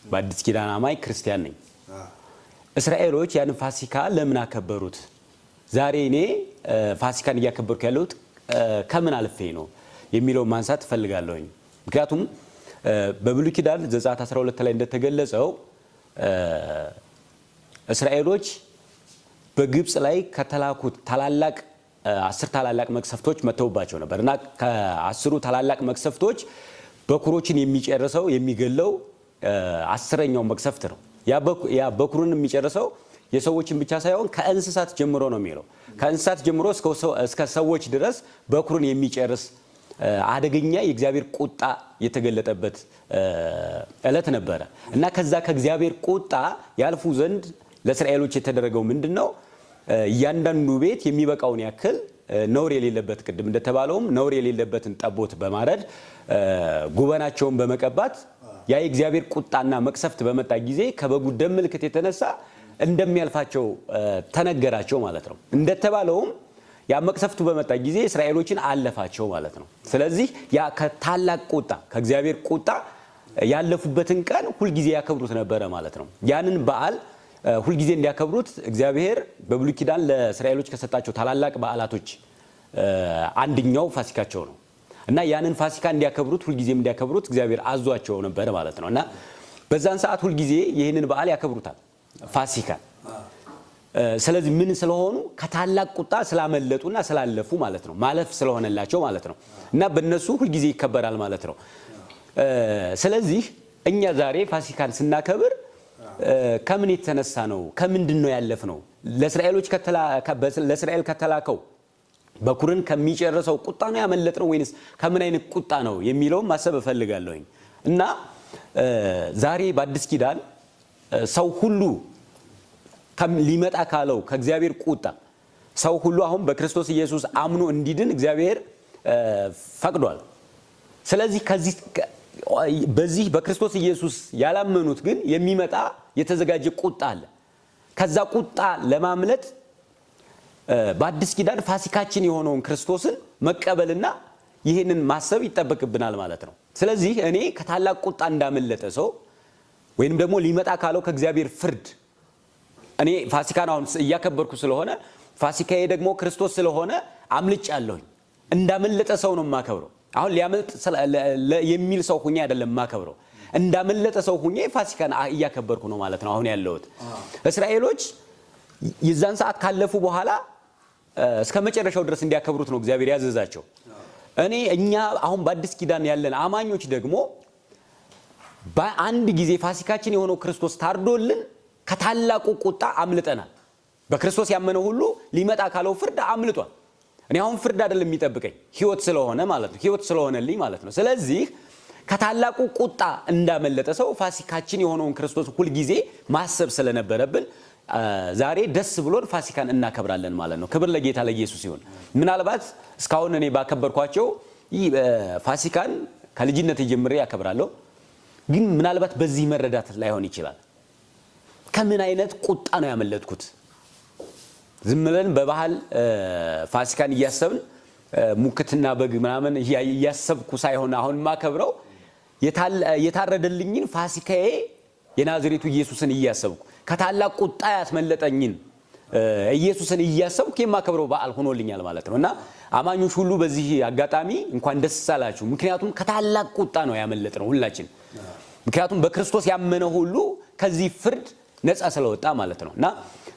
በአዲስ ኪዳን አማኝ ክርስቲያን ነኝ። እስራኤሎች ያንን ፋሲካ ለምን አከበሩት? ዛሬ እኔ ፋሲካን እያከበርኩ ያለሁት ከምን አልፌ ነው የሚለው ማንሳት እፈልጋለሁኝ። ምክንያቱም በብሉይ ኪዳን ዘጸአት 12 ላይ እንደተገለጸው እስራኤሎች በግብፅ ላይ ከተላኩት ታላላቅ 10 ታላላቅ መቅሰፍቶች መተውባቸው ነበር እና ከ10ሩ ታላላቅ መቅሰፍቶች በኩሮችን የሚጨርሰው የሚገለው 10ኛው መቅሰፍት ነው። ያ በኩሩን የሚጨርሰው የሰዎችን ብቻ ሳይሆን ከእንስሳት ጀምሮ ነው የሚለው። ከእንስሳት ጀምሮ እስከ ሰዎች ድረስ በኩሩን የሚጨርስ አደገኛ የእግዚአብሔር ቁጣ የተገለጠበት ዕለት ነበረ እና ከዛ ከእግዚአብሔር ቁጣ ያልፉ ዘንድ ለእስራኤሎች የተደረገው ምንድን ነው? እያንዳንዱ ቤት የሚበቃውን ያክል ነውር የሌለበት ቅድም እንደተባለውም ነውር የሌለበትን ጠቦት በማረድ ጉበናቸውን በመቀባት ያ የእግዚአብሔር ቁጣና መቅሰፍት በመጣ ጊዜ ከበጉ ደም ምልክት የተነሳ እንደሚያልፋቸው ተነገራቸው ማለት ነው። እንደተባለውም ያ መቅሰፍቱ በመጣ ጊዜ እስራኤሎችን አለፋቸው ማለት ነው። ስለዚህ ያ ከታላቅ ቁጣ ከእግዚአብሔር ቁጣ ያለፉበትን ቀን ሁልጊዜ ያከብሩት ነበረ ማለት ነው። ያንን በዓል ሁልጊዜ እንዲያከብሩት እግዚአብሔር በብሉይ ኪዳን ለእስራኤሎች ከሰጣቸው ታላላቅ በዓላቶች አንደኛው ፋሲካቸው ነው እና ያንን ፋሲካ እንዲያከብሩት ሁልጊዜም እንዲያከብሩት እግዚአብሔር አዟቸው ነበረ ማለት ነው እና በዛን ሰዓት ሁልጊዜ ይህንን በዓል ያከብሩታል ፋሲካን። ስለዚህ ምን ስለሆኑ? ከታላቅ ቁጣ ስላመለጡና ስላለፉ ማለት ነው። ማለፍ ስለሆነላቸው ማለት ነው እና በእነሱ ሁልጊዜ ይከበራል ማለት ነው። ስለዚህ እኛ ዛሬ ፋሲካን ስናከብር ከምን የተነሳ ነው? ከምንድን ነው ያለፍ ነው? ለእስራኤል ከተላከው በኩርን ከሚጨርሰው ቁጣ ነው ያመለጥነው ወይንስ ከምን አይነት ቁጣ ነው የሚለውን ማሰብ እፈልጋለሁኝ። እና ዛሬ በአዲስ ኪዳን ሰው ሁሉ ሊመጣ ካለው ከእግዚአብሔር ቁጣ ሰው ሁሉ አሁን በክርስቶስ ኢየሱስ አምኖ እንዲድን እግዚአብሔር ፈቅዷል። ስለዚህ በዚህ በክርስቶስ ኢየሱስ ያላመኑት ግን የሚመጣ የተዘጋጀ ቁጣ አለ። ከዛ ቁጣ ለማምለጥ በአዲስ ኪዳን ፋሲካችን የሆነውን ክርስቶስን መቀበልና ይህንን ማሰብ ይጠበቅብናል ማለት ነው። ስለዚህ እኔ ከታላቅ ቁጣ እንዳመለጠ ሰው ወይንም ደግሞ ሊመጣ ካለው ከእግዚአብሔር ፍርድ እኔ ፋሲካን አሁን እያከበርኩ ስለሆነ ፋሲካዬ ደግሞ ክርስቶስ ስለሆነ አምልጫለሁኝ። እንዳመለጠ ሰው ነው የማከብረው። አሁን ሊያመልጥ የሚል ሰው ሁኜ አይደለም የማከብረው፣ እንዳመለጠ ሰው ሁኜ ፋሲካን እያከበርኩ ነው ማለት ነው አሁን ያለሁት። እስራኤሎች የዛን ሰዓት ካለፉ በኋላ እስከ መጨረሻው ድረስ እንዲያከብሩት ነው እግዚአብሔር ያዘዛቸው። እኛ አሁን በአዲስ ኪዳን ያለን አማኞች ደግሞ በአንድ ጊዜ ፋሲካችን የሆነው ክርስቶስ ታርዶልን ከታላቁ ቁጣ አምልጠናል። በክርስቶስ ያመነው ሁሉ ሊመጣ ካለው ፍርድ አምልጧል። እኔ አሁን ፍርድ አይደለም የሚጠብቀኝ ሕይወት ስለሆነ ማለት ነው፣ ሕይወት ስለሆነልኝ ማለት ነው። ስለዚህ ከታላቁ ቁጣ እንዳመለጠ ሰው ፋሲካችን የሆነውን ክርስቶስ ሁልጊዜ ማሰብ ስለነበረብን ዛሬ ደስ ብሎን ፋሲካን እናከብራለን ማለት ነው። ክብር ለጌታ ለኢየሱስ ይሁን። ምናልባት እስካሁን እኔ ባከበርኳቸው ፋሲካን ከልጅነት ጀምሬ ያከብራለሁ፣ ግን ምናልባት በዚህ መረዳት ላይሆን ይችላል። ከምን አይነት ቁጣ ነው ያመለጥኩት? ዝም ብለን በባህል ፋሲካን እያሰብን ሙክትና በግ ምናምን እያሰብኩ ሳይሆን አሁን ማከብረው የታረደልኝን ፋሲካዬ የናዝሬቱ ኢየሱስን እያሰብኩ ከታላቅ ቁጣ ያስመለጠኝን ኢየሱስን እያሰብኩ የማከብረው በዓል ሆኖልኛል ማለት ነው። እና አማኞች ሁሉ በዚህ አጋጣሚ እንኳን ደስ አላችሁ። ምክንያቱም ከታላቅ ቁጣ ነው ያመለጥነው ሁላችን። ምክንያቱም በክርስቶስ ያመነ ሁሉ ከዚህ ፍርድ ነፃ ስለወጣ ማለት ነው። እና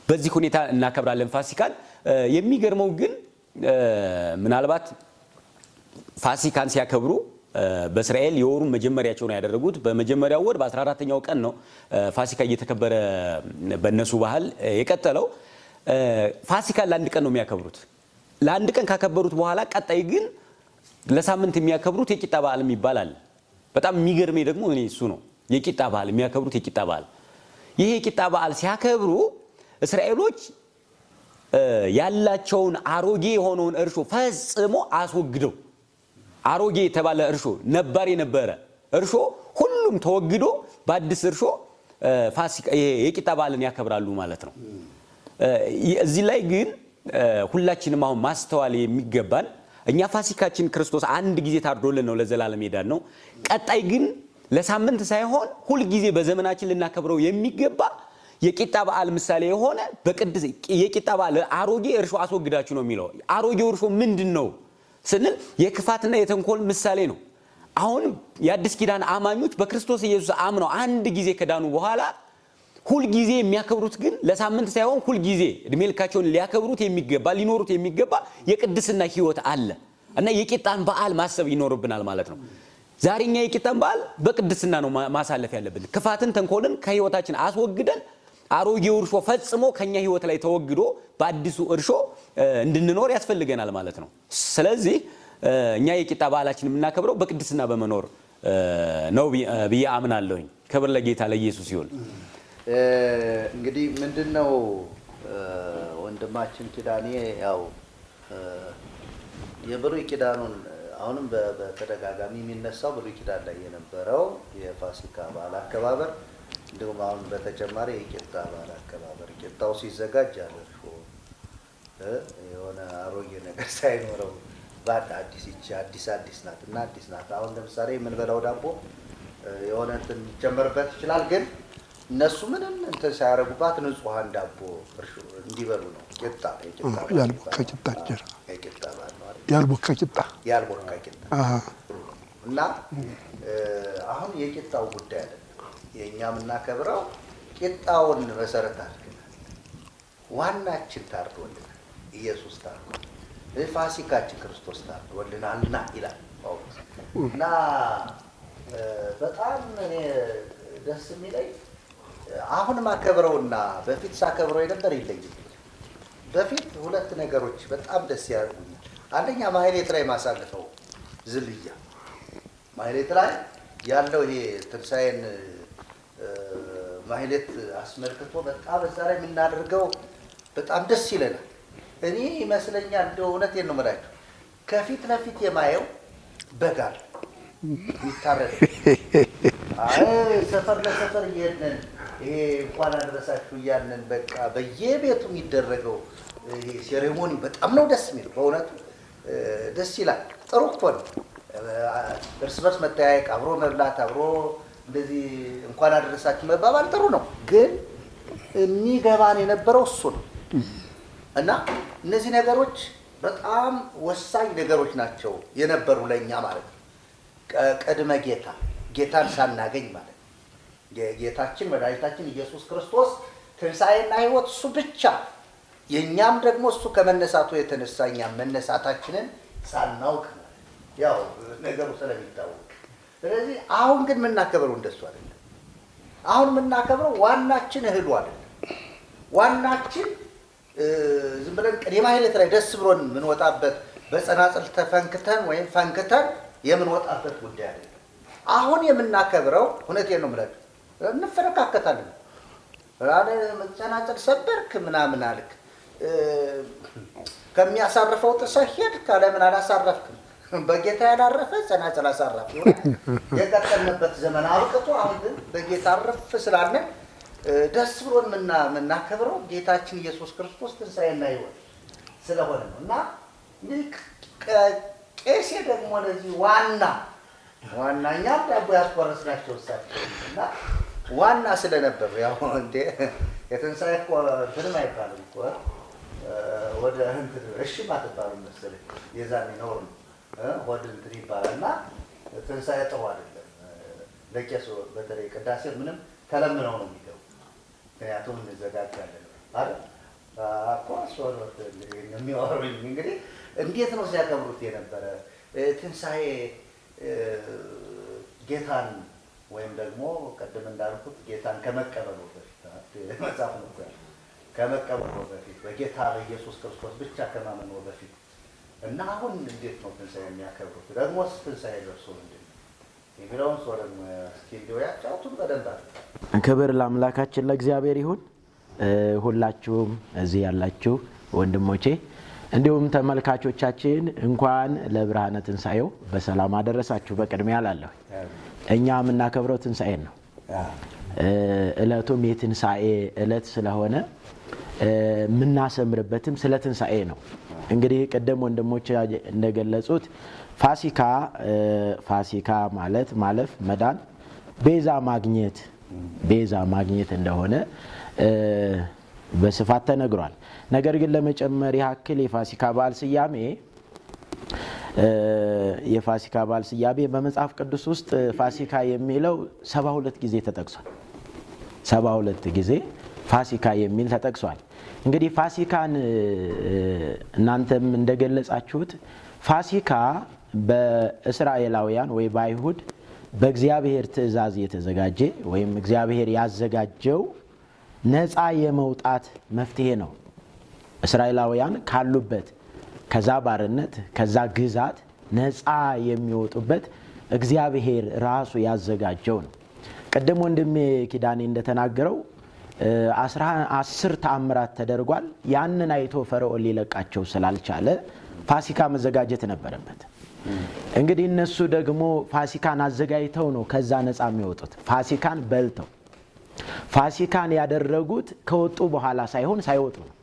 በዚህ ሁኔታ እናከብራለን ፋሲካን። የሚገርመው ግን ምናልባት ፋሲካን ሲያከብሩ በእስራኤል የወሩ መጀመሪያቸው ነው ያደረጉት። በመጀመሪያው ወር በ14ኛው ቀን ነው ፋሲካ እየተከበረ በእነሱ ባህል የቀጠለው። ፋሲካን ለአንድ ቀን ነው የሚያከብሩት። ለአንድ ቀን ካከበሩት በኋላ ቀጣይ ግን ለሳምንት የሚያከብሩት የቂጣ በዓል የሚባል አለ። በጣም የሚገርመኝ ደግሞ እኔ እሱ ነው የቂጣ በዓል የሚያከብሩት የቂጣ በዓል። ይሄ የቂጣ በዓል ሲያከብሩ እስራኤሎች ያላቸውን አሮጌ የሆነውን እርሾ ፈጽሞ አስወግደው፣ አሮጌ የተባለ እርሾ ነባር የነበረ እርሾ ሁሉም ተወግዶ በአዲስ እርሾ ፋሲካ የቂጣ በዓልን ያከብራሉ ማለት ነው። እዚህ ላይ ግን ሁላችንም አሁን ማስተዋል የሚገባን እኛ ፋሲካችን ክርስቶስ አንድ ጊዜ ታርዶልን ነው ለዘላለም ሄዳን ነው። ቀጣይ ግን ለሳምንት ሳይሆን ሁልጊዜ በዘመናችን ልናከብረው የሚገባ የቂጣ በዓል ምሳሌ የሆነ በቅድስ የቂጣ በዓል አሮጌ እርሾ አስወግዳችሁ ነው የሚለው። አሮጌው እርሾ ምንድን ነው ስንል የክፋትና የተንኮል ምሳሌ ነው። አሁን የአዲስ ኪዳን አማኞች በክርስቶስ ኢየሱስ አምነው አንድ ጊዜ ከዳኑ በኋላ ሁልጊዜ የሚያከብሩት ግን ለሳምንት ሳይሆን ሁልጊዜ እድሜ ልካቸውን ሊያከብሩት የሚገባ ሊኖሩት የሚገባ የቅድስና ሕይወት አለ እና የቂጣን በዓል ማሰብ ይኖርብናል ማለት ነው። ዛሬኛ የቂጣን በዓል በቅድስና ነው ማሳለፍ ያለብን። ክፋትን ተንኮልን ከሕይወታችን አስወግደን አሮጌው እርሾ ፈጽሞ ከኛ ሕይወት ላይ ተወግዶ በአዲሱ እርሾ እንድንኖር ያስፈልገናል ማለት ነው። ስለዚህ እኛ የቂጣ በዓላችን የምናከብረው በቅድስና በመኖር ነው ብዬ አምናለሁኝ። ክብር ለጌታ ለኢየሱስ ይሁን። እንግዲህ ምንድነው ወንድማችን ኪዳኔ ያው የብሉይ ኪዳኑን አሁንም በተደጋጋሚ የሚነሳው ብሉይ ኪዳን ላይ የነበረው የፋሲካ በዓል አከባበር እንዲሁም አሁን በተጨማሪ የቂጣ በዓል አከባበር ቂጣው ሲዘጋጅ አለርሾ የሆነ አሮጌ ነገር ሳይኖረው ባድ አዲስ ናት እና አዲስ ናት። አሁን ለምሳሌ የምንበላው ዳቦ የሆነ እንትን ሊጨመርበት ይችላል፣ ግን እነሱ ምንም እንትን ሳያደርጉባት ንጹሐን ዳቦ እርሾ እንዲበሉ ነው። ቂጣ ያልቦካ ቂጣ እንጀራ የቂጣ በዓል ነው አይደል? ያልቦካ ቂጣ እና አሁን የቂጣው ጉዳይ አይደለም የእኛ የምናከብረው ቂጣውን መሰረት አድርገናል። ዋናችን ታርዶልናል፣ ኢየሱስ ታርዶልናል፣ ፋሲካችን ክርስቶስ ታርዶልናልና ይላል ጳውሎስ። እና በጣም እኔ ደስ የሚለኝ አሁን ማከብረውና በፊት ሳከብረው የነበር ይለይልኝ። በፊት ሁለት ነገሮች በጣም ደስ ያደርጉኛል። አንደኛ ማህሌት ላይ ማሳልፈው ዝልያ ማህሌት ላይ ያለው ይሄ ትንሣኤን ማህሌት አስመልክቶ በጣም በዛ ላይ የምናደርገው በጣም ደስ ይለናል። እኔ ይመስለኛል እንደው እውነቴን ነው የምላችሁ ከፊት ለፊት የማየው በጋር ይታረድ ሰፈር ለሰፈር እየሄድን ይሄ እንኳን አደረሳችሁ እያልን በቃ በየቤቱ የሚደረገው ይሄ ሴሬሞኒ በጣም ነው ደስ የሚል። በእውነቱ ደስ ይላል። ጥሩ እኮ ነው። እርስ በርስ መጠያየቅ፣ አብሮ መብላት፣ አብሮ እንደዚህ እንኳን አደረሳችሁ መባባል ጥሩ ነው። ግን የሚገባን የነበረው እሱ ነው እና እነዚህ ነገሮች በጣም ወሳኝ ነገሮች ናቸው የነበሩ ለእኛ ማለት ነው። ቅድመ ጌታን ሳናገኝ ማለት ነው። ጌታችን መድኃኒታችን ኢየሱስ ክርስቶስ ትንሣኤና ሕይወት እሱ ብቻ፣ የእኛም ደግሞ እሱ ከመነሳቱ የተነሳ እኛም መነሳታችንን ሳናውቅ ማለት ያው ነገሩ ስለሚታወቅ። ስለዚህ አሁን ግን የምናከብረው እንደሱ አይደለም። አሁን የምናከብረው ዋናችን እህሉ አይደለም። ዋናችን ዝም ብለን ቅኔ ማህሌት ላይ ደስ ብሎን የምንወጣበት በጸናጽል ተፈንክተን ወይም ፈንክተን የምንወጣበት ጉዳይ አይደለም። አሁን የምናከብረው እውነቴን ነው የምልህ እንፈረካከታለን። ጸናጽል ሰበርክ ምናምን አልክ ከሚያሳርፈው ጥሰህ ሄድክ ለምን አላሳረፍክም? በጌታ ያላረፈ ጸናጽል አሳረፍ የቀጠልንበት ዘመን አብቅቶ አሁን ግን በጌታ አረፍ ስላለን ደስ ብሎን የምናከብረው ጌታችን ኢየሱስ ክርስቶስ ትንሣኤና ሕይወት ስለሆነ ነው። እና ቄሴ ደግሞ ለዚህ ዋናኛም ዳቦ ያስቆረስናቸው እሳቸው እና ዋና ስለነበሩ ያው እንደ የትንሣኤ እኮ እንትንም አይባልም እኮ ወደ እንትን እሺ አትባሉም መሰለኝ የዛኔ ኖር ነው ወደ እንትን ይባላል። እና ትንሣኤ ጥሩ አይደለም ለቄሱ በተለይ ቅዳሴ ምንም ተለምነው ነው የሚገቡ። ምክንያቱም እንዘጋጃለን አይደል እኮ ሶሎት እንግዲህ የሚያወሩኝ እንግዲህ እንዴት ነው ሲያከብሩት የነበረ ትንሣኤ ጌታን ወይም ደግሞ ቀደም እንዳልኩት ጌታን ከመቀበሉ በፊት መጽሐፍ ነው ከመቀበሉ በፊት በጌታ በኢየሱስ ክርስቶስ ብቻ ከማመኑ በፊት እና አሁን እንዴት ነው ትንሣኤ የሚያከብሩት? ደግሞ ትንሣኤ ደርሶ ምንድን ነው የሚለውን ሰው ደግሞ እስኪ እንዲያው ያጫውቱን በደንብ አድርገው። ክብር ለአምላካችን ለእግዚአብሔር ይሁን። ሁላችሁም እዚህ ያላችሁ ወንድሞቼ እንዲሁም ተመልካቾቻችን እንኳን ለብርሃነ ትንሣኤው በሰላም አደረሳችሁ። በቅድሚያ እላለሁ እኛ የምናከብረው ትንሣኤን ነው። ዕለቱም የትንሣኤ ዕለት ስለሆነ የምናሰምርበትም ስለ ትንሣኤ ነው። እንግዲህ ቀደም ወንድሞች እንደገለጹት ፋሲካ ማለት ማለፍ፣ መዳን፣ ቤዛ ማግኘት እንደሆነ በስፋት ተነግሯል። ነገር ግን ለመጨመር ያክል የፋሲካ በዓል ስያሜ በመጽሐፍ ቅዱስ ውስጥ ፋሲካ የሚለው 72 ጊዜ ተጠቅሷል። 72 ጊዜ ፋሲካ የሚል ተጠቅሷል። እንግዲህ ፋሲካን እናንተም እንደገለጻችሁት ፋሲካ በእስራኤላውያን ወይ በአይሁድ በእግዚአብሔር ትእዛዝ የተዘጋጀ ወይም እግዚአብሔር ያዘጋጀው ነፃ የመውጣት መፍትሄ ነው። እስራኤላውያን ካሉበት ከዛ ባርነት ከዛ ግዛት ነፃ የሚወጡበት እግዚአብሔር ራሱ ያዘጋጀው ነው። ቀደም ወንድሜ ኪዳኔ እንደተናገረው 10 ተአምራት ተደርጓል። ያንን አይቶ ፈርዖን ሊለቃቸው ስላልቻለ ፋሲካ መዘጋጀት ነበረበት። እንግዲህ እነሱ ደግሞ ፋሲካን አዘጋጅተው ነው ከዛ ነፃ የሚወጡት። ፋሲካን በልተው ፋሲካን ያደረጉት ከወጡ በኋላ ሳይሆን ሳይወጡ ነው።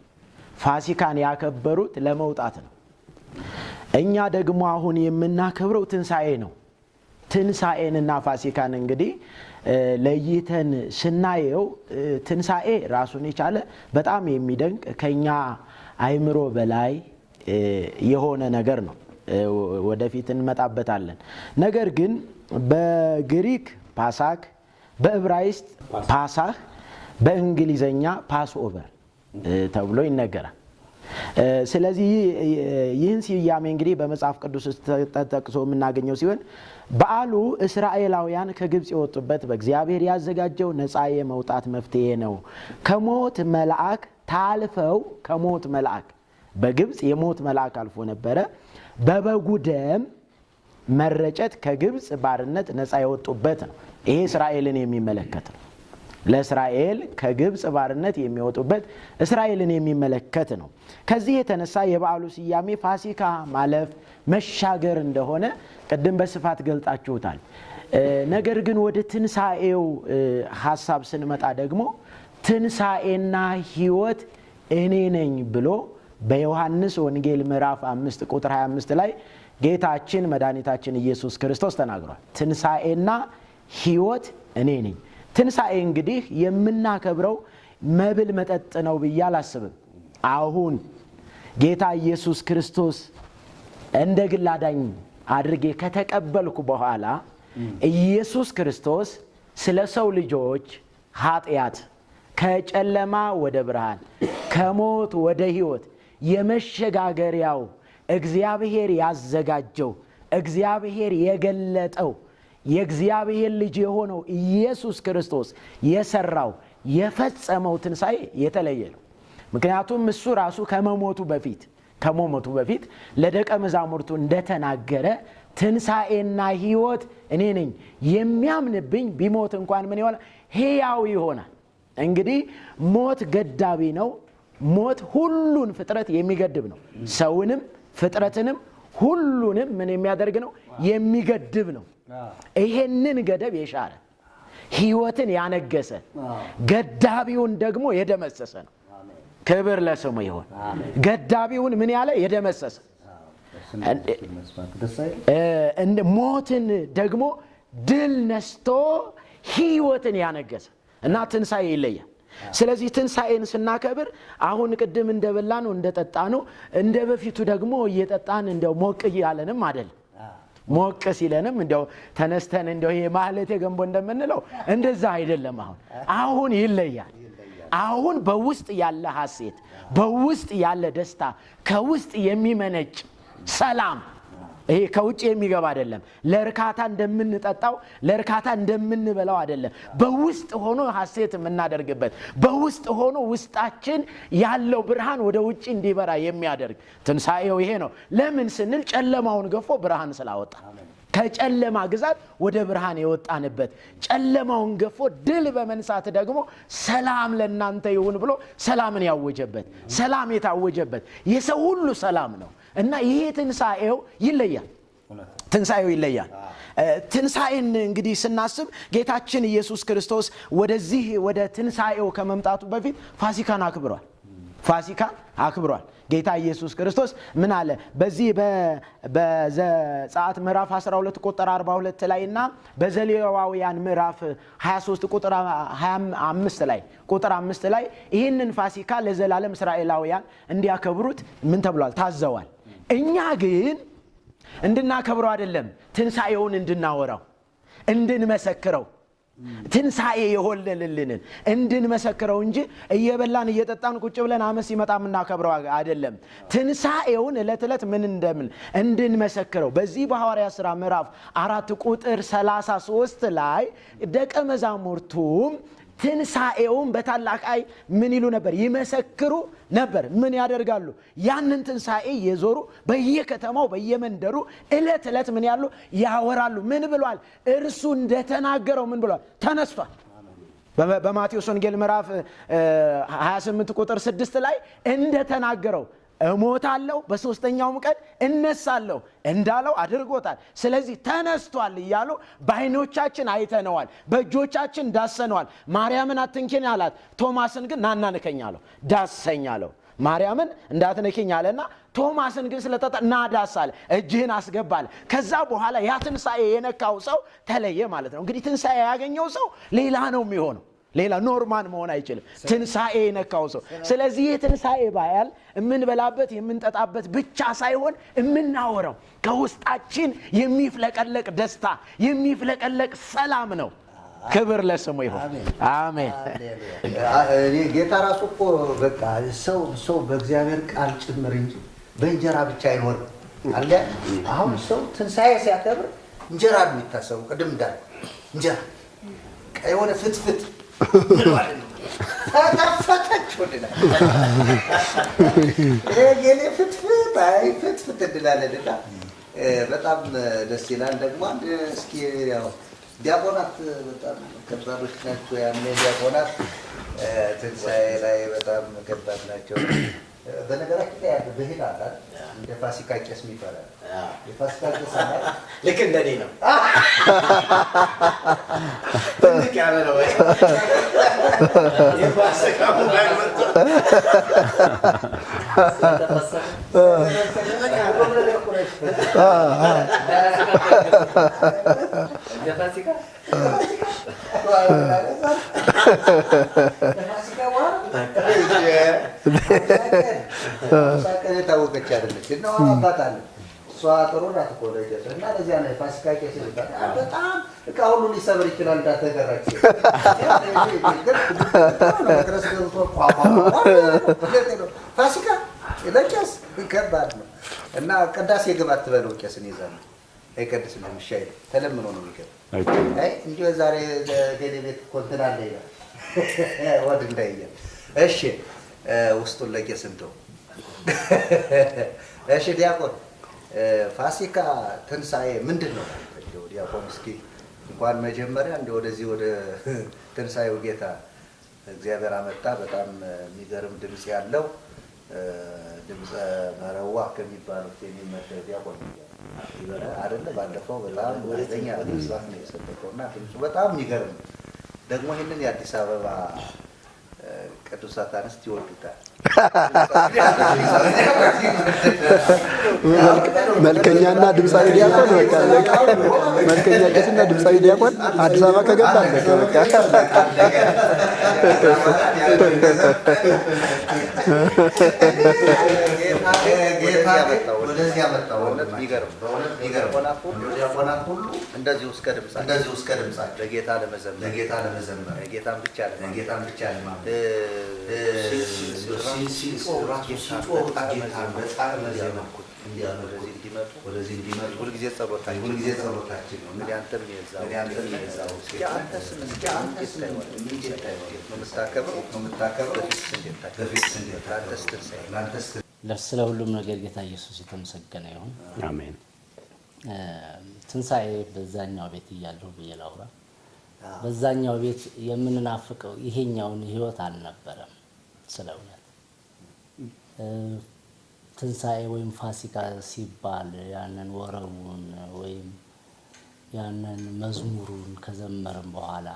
ፋሲካን ያከበሩት ለመውጣት ነው። እኛ ደግሞ አሁን የምናከብረው ትንሣኤ ነው። ትንሣኤንና ፋሲካን እንግዲህ ለይተን ስናየው ትንሣኤ ራሱን የቻለ በጣም የሚደንቅ ከኛ አይምሮ በላይ የሆነ ነገር ነው። ወደፊት እንመጣበታለን። ነገር ግን በግሪክ ፓሳክ፣ በዕብራይስጥ ፓሳህ፣ በእንግሊዘኛ ፓስ ኦቨር ተብሎ ይነገራል። ስለዚህ ይህን ስያሜ እንግዲህ በመጽሐፍ ቅዱስ ውስጥ ተጠቅሶ የምናገኘው ሲሆን በዓሉ እስራኤላውያን ከግብፅ የወጡበት በእግዚአብሔር ያዘጋጀው ነፃ የመውጣት መፍትሄ ነው። ከሞት መልአክ ታልፈው ከሞት መልአክ በግብፅ የሞት መልአክ አልፎ ነበረ። በበጉ ደም መረጨት ከግብፅ ባርነት ነፃ የወጡበት ነው። ይሄ እስራኤልን የሚመለከት ነው። ለእስራኤል ከግብፅ ባርነት የሚወጡበት እስራኤልን የሚመለከት ነው። ከዚህ የተነሳ የበዓሉ ስያሜ ፋሲካ ማለፍ መሻገር እንደሆነ ቅድም በስፋት ገልጣችሁታል። ነገር ግን ወደ ትንሣኤው ሐሳብ ስንመጣ ደግሞ ትንሣኤና ሕይወት እኔ ነኝ ብሎ በዮሐንስ ወንጌል ምዕራፍ 5 ቁጥር 25 ላይ ጌታችን መድኃኒታችን ኢየሱስ ክርስቶስ ተናግሯል። ትንሣኤና ሕይወት እኔ ነኝ። ትንሣኤ እንግዲህ የምናከብረው መብል መጠጥ ነው ብዬ አላስብም። አሁን ጌታ ኢየሱስ ክርስቶስ እንደ ግል አዳኝ አድርጌ ከተቀበልኩ በኋላ ኢየሱስ ክርስቶስ ስለ ሰው ልጆች ኃጢአት ከጨለማ ወደ ብርሃን ከሞት ወደ ሕይወት የመሸጋገሪያው እግዚአብሔር ያዘጋጀው እግዚአብሔር የገለጠው የእግዚአብሔር ልጅ የሆነው ኢየሱስ ክርስቶስ የሰራው የፈጸመው ትንሣኤ የተለየ ነው። ምክንያቱም እሱ ራሱ ከመሞቱ በፊት ለደቀ መዛሙርቱ እንደተናገረ ትንሣኤና ሕይወት እኔ ነኝ፣ የሚያምንብኝ ቢሞት እንኳን ምን ይሆናል? ሕያው ይሆናል። እንግዲህ ሞት ገዳቢ ነው። ሞት ሁሉን ፍጥረት የሚገድብ ነው። ሰውንም ፍጥረትንም ሁሉንም ምን የሚያደርግ ነው? የሚገድብ ነው። ይሄንን ገደብ የሻረ ሕይወትን ያነገሰ ገዳቢውን ደግሞ የደመሰሰ ነው። ክብር ለስሙ ይሁን። ገዳቢውን ምን ያለ? የደመሰሰ። ሞትን ደግሞ ድል ነስቶ ሕይወትን ያነገሰ እና ትንሣኤ ይለያል። ስለዚህ ትንሣኤን ስናከብር አሁን ቅድም እንደበላ ነው እንደጠጣ ነው እንደ በፊቱ ደግሞ እየጠጣን እንደው ሞቅ እያለንም አይደለም። ሞቅ ሲለንም እንደው ተነስተን እንደው ይሄ ማህሌት ገንቦ እንደምንለው እንደዛ አይደለም። አሁን ይለያል። አሁን በውስጥ ያለ ሐሴት፣ በውስጥ ያለ ደስታ፣ ከውስጥ የሚመነጭ ሰላም፣ ይሄ ከውጭ የሚገባ አይደለም። ለርካታ እንደምንጠጣው ለርካታ እንደምንበላው አይደለም። በውስጥ ሆኖ ሐሴት የምናደርግበት፣ በውስጥ ሆኖ ውስጣችን ያለው ብርሃን ወደ ውጭ እንዲበራ የሚያደርግ ትንሣኤው ይሄ ነው። ለምን ስንል ጨለማውን ገፎ ብርሃን ስላወጣ፣ ከጨለማ ግዛት ወደ ብርሃን የወጣንበት፣ ጨለማውን ገፎ ድል በመንሳት ደግሞ ሰላም ለእናንተ ይሁን ብሎ ሰላምን ያወጀበት፣ ሰላም የታወጀበት የሰው ሁሉ ሰላም ነው እና ይሄ ትንሣኤው ይለያል። ትንሣኤው ይለያል። ትንሣኤን እንግዲህ ስናስብ ጌታችን ኢየሱስ ክርስቶስ ወደዚህ ወደ ትንሣኤው ከመምጣቱ በፊት ፋሲካን አክብሯል። ጌታ ኢየሱስ ክርስቶስ ምን አለ? በዚህ በዘጸአት ምዕራፍ 12 ቁጥር 42 ላይ እና በዘሌዋውያን ምዕራፍ 23 ቁጥር 25 ላይ ቁጥር 5 ላይ ይህንን ፋሲካ ለዘላለም እስራኤላውያን እንዲያከብሩት ምን ተብሏል? ታዘዋል። እኛ ግን እንድናከብረው አይደለም፣ ትንሣኤውን እንድናወራው፣ እንድንመሰክረው፣ ትንሣኤ የሆነልንን እንድንመሰክረው እንጂ እየበላን እየጠጣን ቁጭ ብለን አመት ሲመጣ የምናከብረው አይደለም። ትንሣኤውን ዕለት ዕለት ምን እንደምን እንድንመሰክረው። በዚህ በሐዋርያት ሥራ ምዕራፍ 4 ቁጥር 33 ላይ ደቀ መዛሙርቱም ትንሣኤውን በታላቅ ኃይል ምን ይሉ ነበር? ይመሰክሩ ነበር። ምን ያደርጋሉ? ያንን ትንሣኤ የዞሩ በየከተማው በየመንደሩ ዕለት ዕለት ምን ያሉ ያወራሉ። ምን ብሏል? እርሱ እንደተናገረው ምን ብሏል? ተነስቷል። በማቴዎስ ወንጌል ምዕራፍ 28 ቁጥር 6 ላይ እንደተናገረው እሞታለሁ በሶስተኛውም ቀን እነሳለሁ እንዳለው አድርጎታል። ስለዚህ ተነስቷል እያሉ በዓይኖቻችን አይተነዋል፣ በእጆቻችን ዳሰነዋል። ማርያምን አትንኪኝ አላት፣ ቶማስን ግን ናና ንከኝ አለው፣ ዳሰኝ አለው። ማርያምን እንዳትነኪኝ አለና ቶማስን ግን ስለተጣ ናዳስ አለ፣ እጅህን አስገባለ። ከዛ በኋላ ያ ትንሣኤ የነካው ሰው ተለየ ማለት ነው። እንግዲህ ትንሣኤ ያገኘው ሰው ሌላ ነው የሚሆነው፣ ሌላ ኖርማል መሆን አይችልም። ትንሣኤ የነካው ሰው። ስለዚህ የትንሣኤ በዓል የምንበላበት የምንጠጣበት ብቻ ሳይሆን የምናወራው ከውስጣችን የሚፍለቀለቅ ደስታ የሚፍለቀለቅ ሰላም ነው። ክብር ለስሙ ይሁን። አሜን። ጌታ ራሱ እኮ በቃ ሰው በእግዚአብሔር ቃል ጭምር እንጂ በእንጀራ ብቻ አይኖርም አለ። አሁን ሰው ትንሣኤ ሲያከብር እንጀራ ነው የሚታሰበው። ቅድም እንዳለ እንጀራ የሆነ ፍትፍት ፈተፈተች ወደና የኔ ፍትፍት አይ ፍትፍት እንላለን። በጣም ደስ ይላል። ደግሞ አንድ እስኪ ያው ዲያቆናት በጣም ከባዶች ናቸው። ያኔ ዲያቆናት ትንሣኤ ላይ በጣም ከባድ ናቸው። በነገራችን ላይ ያለ ብሂል አለ እንደ ፋሲካ ቄስ የሚባላል። የፋሲካ ቄስ አለ ልክ እንደኔ ነው። ትልቅ ያለ ነው። የፋሲካ ሙባይል ወጥቶ የታወቀች አይደለች እና አባት አለ እሷ ጥሩ ናት እኮ ለቄስ እና ለዚያ ነው የፋሲካ ቄስ ይባላል። በጣም እቃ ሁሉ ሊሰብር ይችላል እንዳትገራች ፋሲካ ለቄስ ከባድ ነው እና ቅዳሴ ግባ አትበለው ቄስን ይዛል አይቀድስም ለምሻይ ተለምኖ ነው የሚገባ አይ እንዲሁ ዛሬ ገሌ ቤት እኮ እንትን አለ ይላል ወድ እንዳይያ እሺ ውስጡን ለቄስ እንደው እሺ ዲያቆን ፋሲካ ትንሣኤ ምንድን ነው? እንደው ዲያቆን እስኪ እንኳን መጀመሪያ እንደው ወደዚህ ወደ ትንሣኤው ጌታ እግዚአብሔር አመጣ። በጣም የሚገርም ድምጽ ያለው ድምፀ መረዋ ከሚባሉት የሚመደብ ዲያቆን ይበላል አይደለ? ባለፈው በጣም ወደኛ መስዋዕት ነው የሰጠውና ድምፁ በጣም የሚገርም ደግሞ ይሄንን የአዲስ አበባ ቅዱሳት አንስት ይወዱታል። መልከኛና ድምፃዊ ዲያቆን በቃ መልከኛ ቄስና ድምፃዊ ዲያቆን አዲስ አበባ ከገባ በቃ ወደዚህ ያመጣው የሚገርም ዲያቆናት ሁሉ እንደዚሁ እስከ ድምፃቸው ለጌታ ለመዘመር ጌታን ብቻ ወደዚህ እንዲመጡ ሁልጊዜ ጸሎታችን ነው። እንግዲህ አንተም የዛው ስለ ሁሉም ነገር ጌታ ኢየሱስ የተመሰገነ ይሁን። አሜን። ትንሣኤ በዛኛው ቤት እያለሁ ብዬ ላውራ። በዛኛው ቤት የምንናፍቀው ይሄኛውን ህይወት አልነበረም። ስለ እውነት ትንሣኤ ወይም ፋሲካ ሲባል ያንን ወረቡን ወይም ያንን መዝሙሩን ከዘመርን በኋላ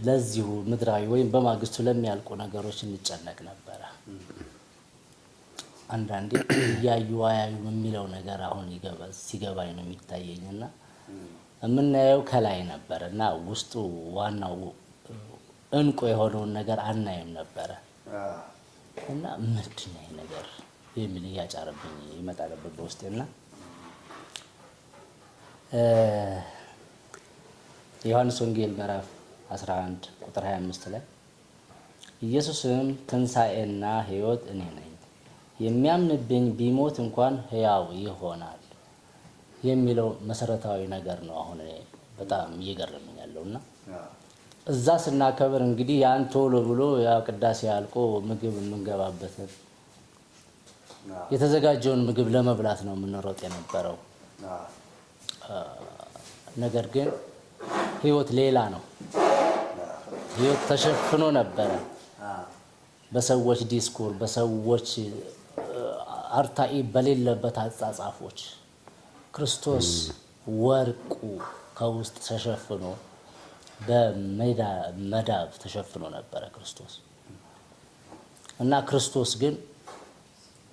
ለዚሁ ምድራዊ ወይም በማግስቱ ለሚያልቁ ነገሮች እንጨነቅ ነበረ። አንዳንዴ እያዩ አያዩም የሚለው ነገር አሁን ሲገባኝ ነው የሚታየኝና የምናየው ከላይ ነበር እና ውስጡ ዋናው እንቁ የሆነውን ነገር አናይም ነበረ እና ምንድን ነው ነገር የሚል እያጫረብኝ ይመጣ ነበር በውስጤና ዮሐንስ ወንጌል ምዕራፍ 11 ቁጥር 25 ላይ ኢየሱስም ትንሣኤና ሕይወት እኔ ነኝ፣ የሚያምንብኝ ቢሞት እንኳን ሕያው ይሆናል የሚለው መሰረታዊ ነገር ነው። አሁን በጣም እየገረመኝ ያለውና እዛ ስናከብር እንግዲህ ያን ቶሎ ብሎ ያ ቅዳሴ አልቆ ምግብ የምንገባበት የተዘጋጀውን ምግብ ለመብላት ነው የምንሮጥ የነበረው። ነገር ግን ሕይወት ሌላ ነው። ሕይወት ተሸፍኖ ነበረ በሰዎች ዲስኩር፣ በሰዎች አርታኢ በሌለበት አጻጻፎች። ክርስቶስ ወርቁ ከውስጥ ተሸፍኖ በመዳብ ተሸፍኖ ነበረ ክርስቶስ እና ክርስቶስ ግን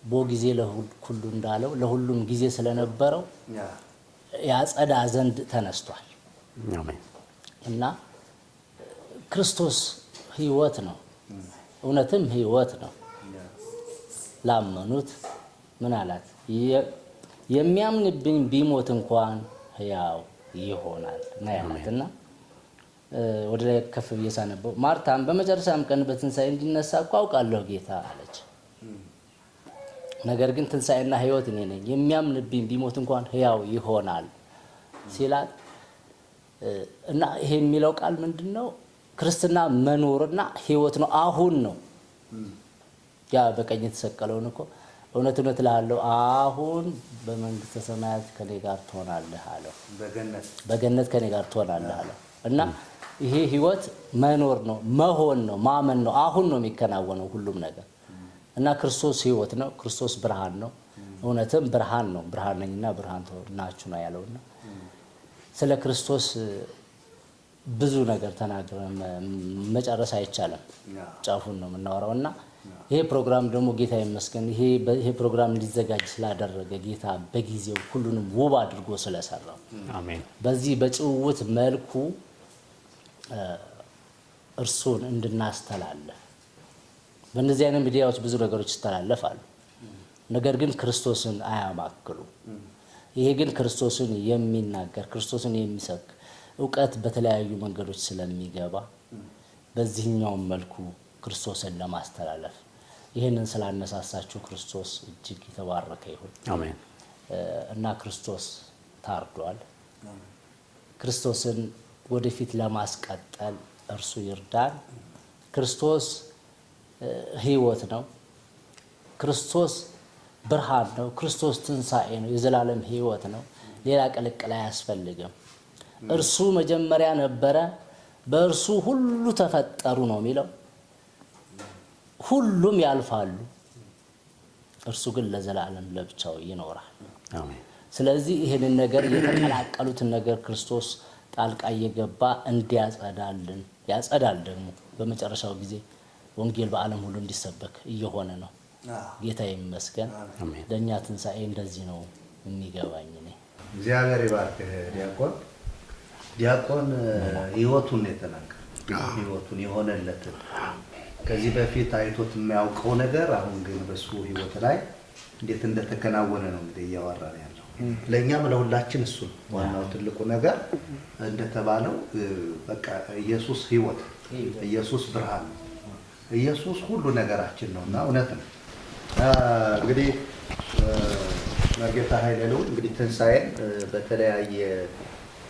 በጊዜ ለሁሉ እንዳለው ለሁሉም ጊዜ ስለነበረው ያጸዳ ዘንድ ተነስቷል። አሜን። እና ክርስቶስ ሕይወት ነው፣ እውነትም ሕይወት ነው። ላመኑት ምን አላት? የሚያምንብኝ ቢሞት እንኳን ሕያው ይሆናል እና ያላትና ወደ ላይ ከፍ ብዬ ሳነበው ማርታም በመጨረሻም ቀን በትንሣኤ እንዲነሳ እኮ አውቃለሁ ጌታ አለች። ነገር ግን ትንሣኤና ሕይወት እኔ ነኝ፣ የሚያምንብኝ ቢሞት እንኳን ሕያው ይሆናል ሲላት እና ይሄ የሚለው ቃል ምንድነው? ክርስትና መኖርና ህይወት ነው። አሁን ነው ያ በቀኝ የተሰቀለውን እኮ እውነት እውነት እልሃለሁ አሁን በመንግስተ ሰማያት ከኔ ጋር ትሆናለህ አለው። በገነት ከኔ ጋር ትሆናለህ አለው። እና ይሄ ህይወት መኖር ነው፣ መሆን ነው፣ ማመን ነው። አሁን ነው የሚከናወነው ሁሉም ነገር። እና ክርስቶስ ህይወት ነው። ክርስቶስ ብርሃን ነው። እውነትም ብርሃን ነው። ብርሃን ነኝና ብርሃን ናችሁ ነው ያለውና ስለ ክርስቶስ ብዙ ነገር ተናግረን መጨረስ አይቻልም። ጫፉን ነው የምናወራውና ይሄ ፕሮግራም ደግሞ ጌታ ይመስገን ይሄ ፕሮግራም እንዲዘጋጅ ስላደረገ ጌታ በጊዜው ሁሉንም ውብ አድርጎ ስለሰራው አሜን። በዚህ በጭውውት መልኩ እርሱን እንድናስተላልፍ በእነዚህ አይነት ሚዲያዎች ብዙ ነገሮች ይስተላለፋሉ። ነገር ግን ክርስቶስን አያማክሉ። ይሄ ግን ክርስቶስን የሚናገር ክርስቶስን የሚሰብክ እውቀት በተለያዩ መንገዶች ስለሚገባ በዚህኛው መልኩ ክርስቶስን ለማስተላለፍ ይህንን ስላነሳሳችሁ ክርስቶስ እጅግ የተባረከ ይሁን። አሜን። እና ክርስቶስ ታርዷል። ክርስቶስን ወደፊት ለማስቀጠል እርሱ ይርዳን። ክርስቶስ ህይወት ነው። ክርስቶስ ብርሃን ነው። ክርስቶስ ትንሣኤ ነው። የዘላለም ህይወት ነው። ሌላ ቅልቅል አያስፈልግም። እርሱ መጀመሪያ ነበረ፣ በእርሱ ሁሉ ተፈጠሩ ነው የሚለው። ሁሉም ያልፋሉ፣ እርሱ ግን ለዘላለም ለብቻው ይኖራል። አሜን። ስለዚህ ይህንን ነገር የተቀላቀሉትን ነገር ክርስቶስ ጣልቃ እየገባ እንዲያጸዳልን ያጸዳል። ደግሞ በመጨረሻው ጊዜ ወንጌል በዓለም ሁሉ እንዲሰበክ እየሆነ ነው። ጌታ ይመስገን። ለእኛ ትንሣኤ እንደዚህ ነው የሚገባኝ እኔ። እግዚአብሔር ይባርክህ ዲያቆን ህይወቱን የተናገረ ህይወቱን የሆነለትን ከዚህ በፊት አይቶት የሚያውቀው ነገር አሁን ግን በሱ ህይወት ላይ እንዴት እንደተከናወነ ነው እንግዲህ እያወራን ያለው። ለእኛም ለሁላችን እሱ ዋናው ትልቁ ነገር እንደተባለው በቃ ኢየሱስ ህይወት፣ ኢየሱስ ብርሃን፣ ኢየሱስ ሁሉ ነገራችን ነውና እውነት ነው። እንግዲህ መርጌታ ኃይለ ልዑል እንግዲህ ትንሣኤን በተለያየ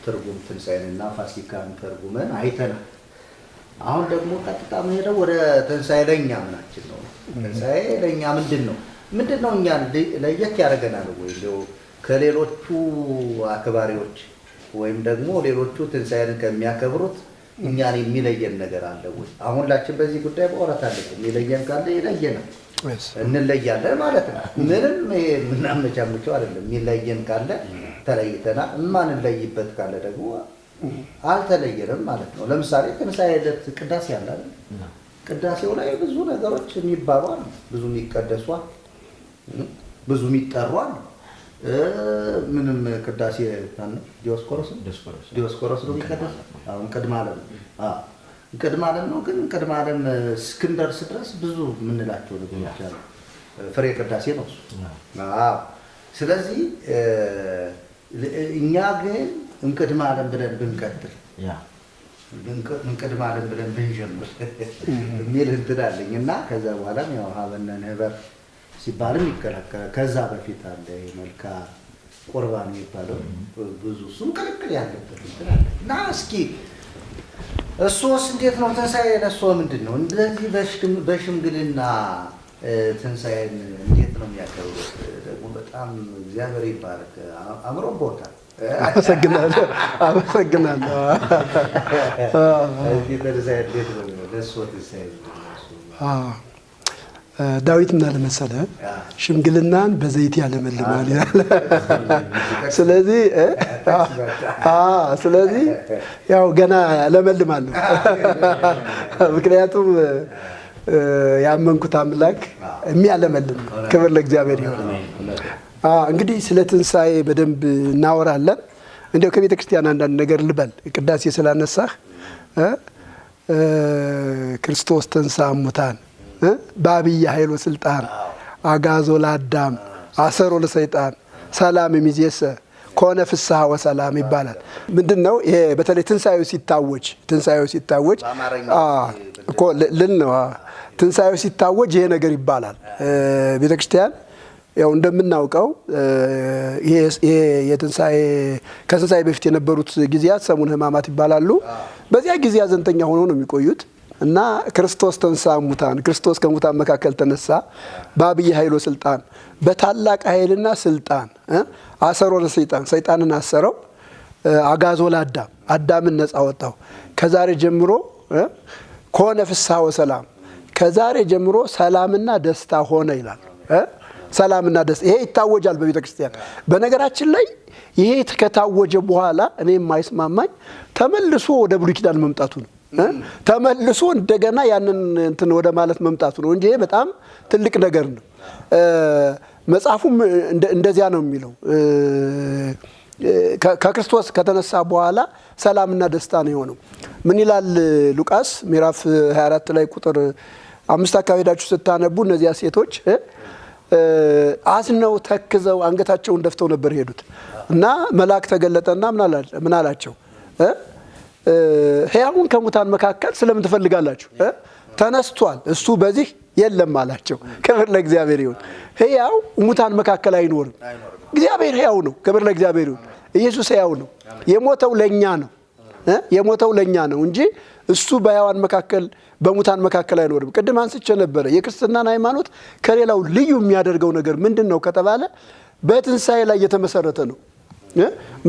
ትርጉም ትንሣኤንና ፋሲካን ተርጉመን አይተናል። አሁን ደግሞ ቀጥታ መሄደው ወደ ትንሣኤ ለእኛ ምናችን ነው? ትንሣኤ ለእኛ ምንድን ነው እኛን ለየት ያደርገናል ወይ እንደው ከሌሎቹ አክባሪዎች ወይም ደግሞ ሌሎቹ ትንሣኤን ከሚያከብሩት እኛን የሚለየን ነገር አለ ወይ? አሁን ሁላችን በዚህ ጉዳይ በወራት አለ። የሚለየን ካለ ይለየናል፣ እንለያለን ማለት ነው። ምንም የምናመቻምቸው አይደለም። የሚለየን ካለ ተለይተናል፣ የማንለይበት ካለ ደግሞ አልተለየንም ማለት ነው። ለምሳሌ ትንሣኤ ዕለት ቅዳሴ አለ አይደል? ቅዳሴው ላይ ብዙ ነገሮች የሚባሉ አሉ፣ ብዙ የሚቀደሱ አሉ፣ ብዙ የሚጠሩ አሉ። ምንም ቅዳሴ ዲዮስቆሮስ ነው የሚቀደስ። አሁን ቅድመ ዓለም ቅድመ ዓለም ነው። ግን ቅድመ ዓለም እስክንደርስ ድረስ ብዙ የምንላቸው ነገሮች አሉ። ፍሬ ቅዳሴ ነው እሱ። ስለዚህ እኛ ግን እንቅድመ ዓለም ብለን ብንቀጥል እንቅድመ ዓለም ብለን ብንጀምር የሚል እንትን አለኝ እና ከዛ በኋላም ያው ሀበነ ንህበር ሲባልም ይከለከላል። ከዛ በፊት አለ መልካ ቁርባን የሚባለው ብዙ እሱም ቅልቅል ያለበት እንትን አለ እና እስኪ እሱስ እንዴት ነው ትንሣኤ? ለእሱ ምንድን ነው እንደዚህ በሽምግልና ትንሣኤን እንዴት ነው የሚያከብሩት? ደግሞ በጣም እግዚአብሔር ይባረክ አምሮበታል። አመሰግናለሁ። ዳዊት ምን አለ መሰለህ? ሽምግልናን በዘይት ያለመልማል ይላል። ስለዚህ ያው ገና ያለመልማል። ምክንያቱም ያመንኩት አምላክ የሚያለመልም ነው። ክብር ለእግዚአብሔር ይሁን። እንግዲህ ስለ ትንሣኤ በደንብ እናወራለን። እንዲያው ከቤተ ክርስቲያን አንዳንድ ነገር ልበል። ቅዳሴ ስላነሳህ ክርስቶስ ተንሥአ እሙታን በአብይ ኃይል ወሥልጣን አግዓዞ ለአዳም አሰሮ ለሰይጣን ሰላም እምይእዜሰ ኮነ ፍስሐ ወሰላም ይባላል። ምንድን ነው ይሄ? በተለይ ትንሣኤው ሲታወጅ እኮ ልል ነው። ትንሣኤው ሲታወጅ ይሄ ነገር ይባላል። ቤተ ክርስቲያን ያው እንደምናውቀው ከትንሣኤ በፊት የነበሩት ጊዜያት ሰሙነ ሕማማት ይባላሉ። በዚያ ጊዜ ሐዘንተኛ ሆነው ነው የሚቆዩት እና ክርስቶስ ተንሥአ እሙታን፣ ክርስቶስ ከሙታን መካከል ተነሳ በአብይ ኃይሎ ስልጣን፣ በታላቅ ኃይልና ስልጣን አሰሮ ለሰይጣን፣ ሰይጣንን አሰረው፣ አጋዞ ለአዳም፣ አዳምን ነፃ ወጣው። ከዛሬ ጀምሮ ከሆነ ፍስሐ ወሰላም፣ ከዛሬ ጀምሮ ሰላምና ደስታ ሆነ ይላል። ሰላምና ደስታ ይሄ ይታወጃል በቤተ ክርስቲያን። በነገራችን ላይ ይሄ ከታወጀ በኋላ እኔ የማይስማማኝ ተመልሶ ወደ ብሉይ ኪዳን መምጣቱ ነው። ተመልሶ እንደገና ያንን እንትን ወደ ማለት መምጣቱ ነው እንጂ በጣም ትልቅ ነገር ነው። መጽሐፉም እንደዚያ ነው የሚለው። ከክርስቶስ ከተነሳ በኋላ ሰላምና ደስታ ነው የሆነው። ምን ይላል ሉቃስ ምዕራፍ 24 ላይ ቁጥር 5 አካባቢ ሄዳችሁ ስታነቡ እነዚያ ሴቶች አዝነው ተክዘው አንገታቸውን ደፍተው ነበር ሄዱት እና መልአክ ተገለጠና ምን አላቸው? ሕያውን ከሙታን መካከል ስለምን ትፈልጋላችሁ? ተነስቷል፣ እሱ በዚህ የለም አላቸው። ክብር ለእግዚአብሔር ይሁን። ሕያው ሙታን መካከል አይኖርም። እግዚአብሔር ሕያው ነው። ክብር ለእግዚአብሔር ይሁን። ኢየሱስ ሕያው ነው። የሞተው ለእኛ ነው። የሞተው ለእኛ ነው እንጂ እሱ በሕያዋን መካከል በሙታን መካከል አይኖርም። ቅድም አንስቼ ነበረ። የክርስትናን ሃይማኖት ከሌላው ልዩ የሚያደርገው ነገር ምንድን ነው ከተባለ በትንሣኤ ላይ የተመሰረተ ነው።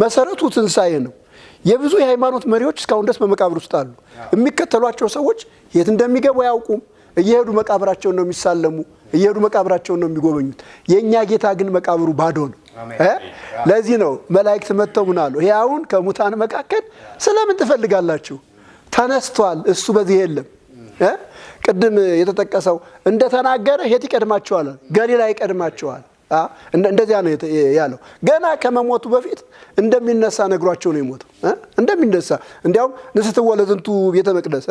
መሰረቱ ትንሣኤ ነው። የብዙ የሃይማኖት መሪዎች እስካሁን ድረስ በመቃብር ውስጥ አሉ። የሚከተሏቸው ሰዎች የት እንደሚገቡ አያውቁም። እየሄዱ መቃብራቸውን ነው የሚሳለሙ፣ እየሄዱ መቃብራቸውን ነው የሚጎበኙት። የእኛ ጌታ ግን መቃብሩ ባዶ ነው። ለዚህ ነው መላእክት መጥተው ምን አሉ? ሕያውን ከሙታን መካከል ስለምን ትፈልጋላችሁ? ተነስቷል፣ እሱ በዚህ የለም። ቅድም የተጠቀሰው እንደተናገረ የት ይቀድማቸዋል? ገሊላ ይቀድማቸዋል። እንደዚያ ነው ያለው። ገና ከመሞቱ በፊት እንደሚነሳ ነግሯቸው ነው የሞተው። እንደሚነሳ እንዲያውም ንስትወ ለዝንቱ ቤተ መቅደስ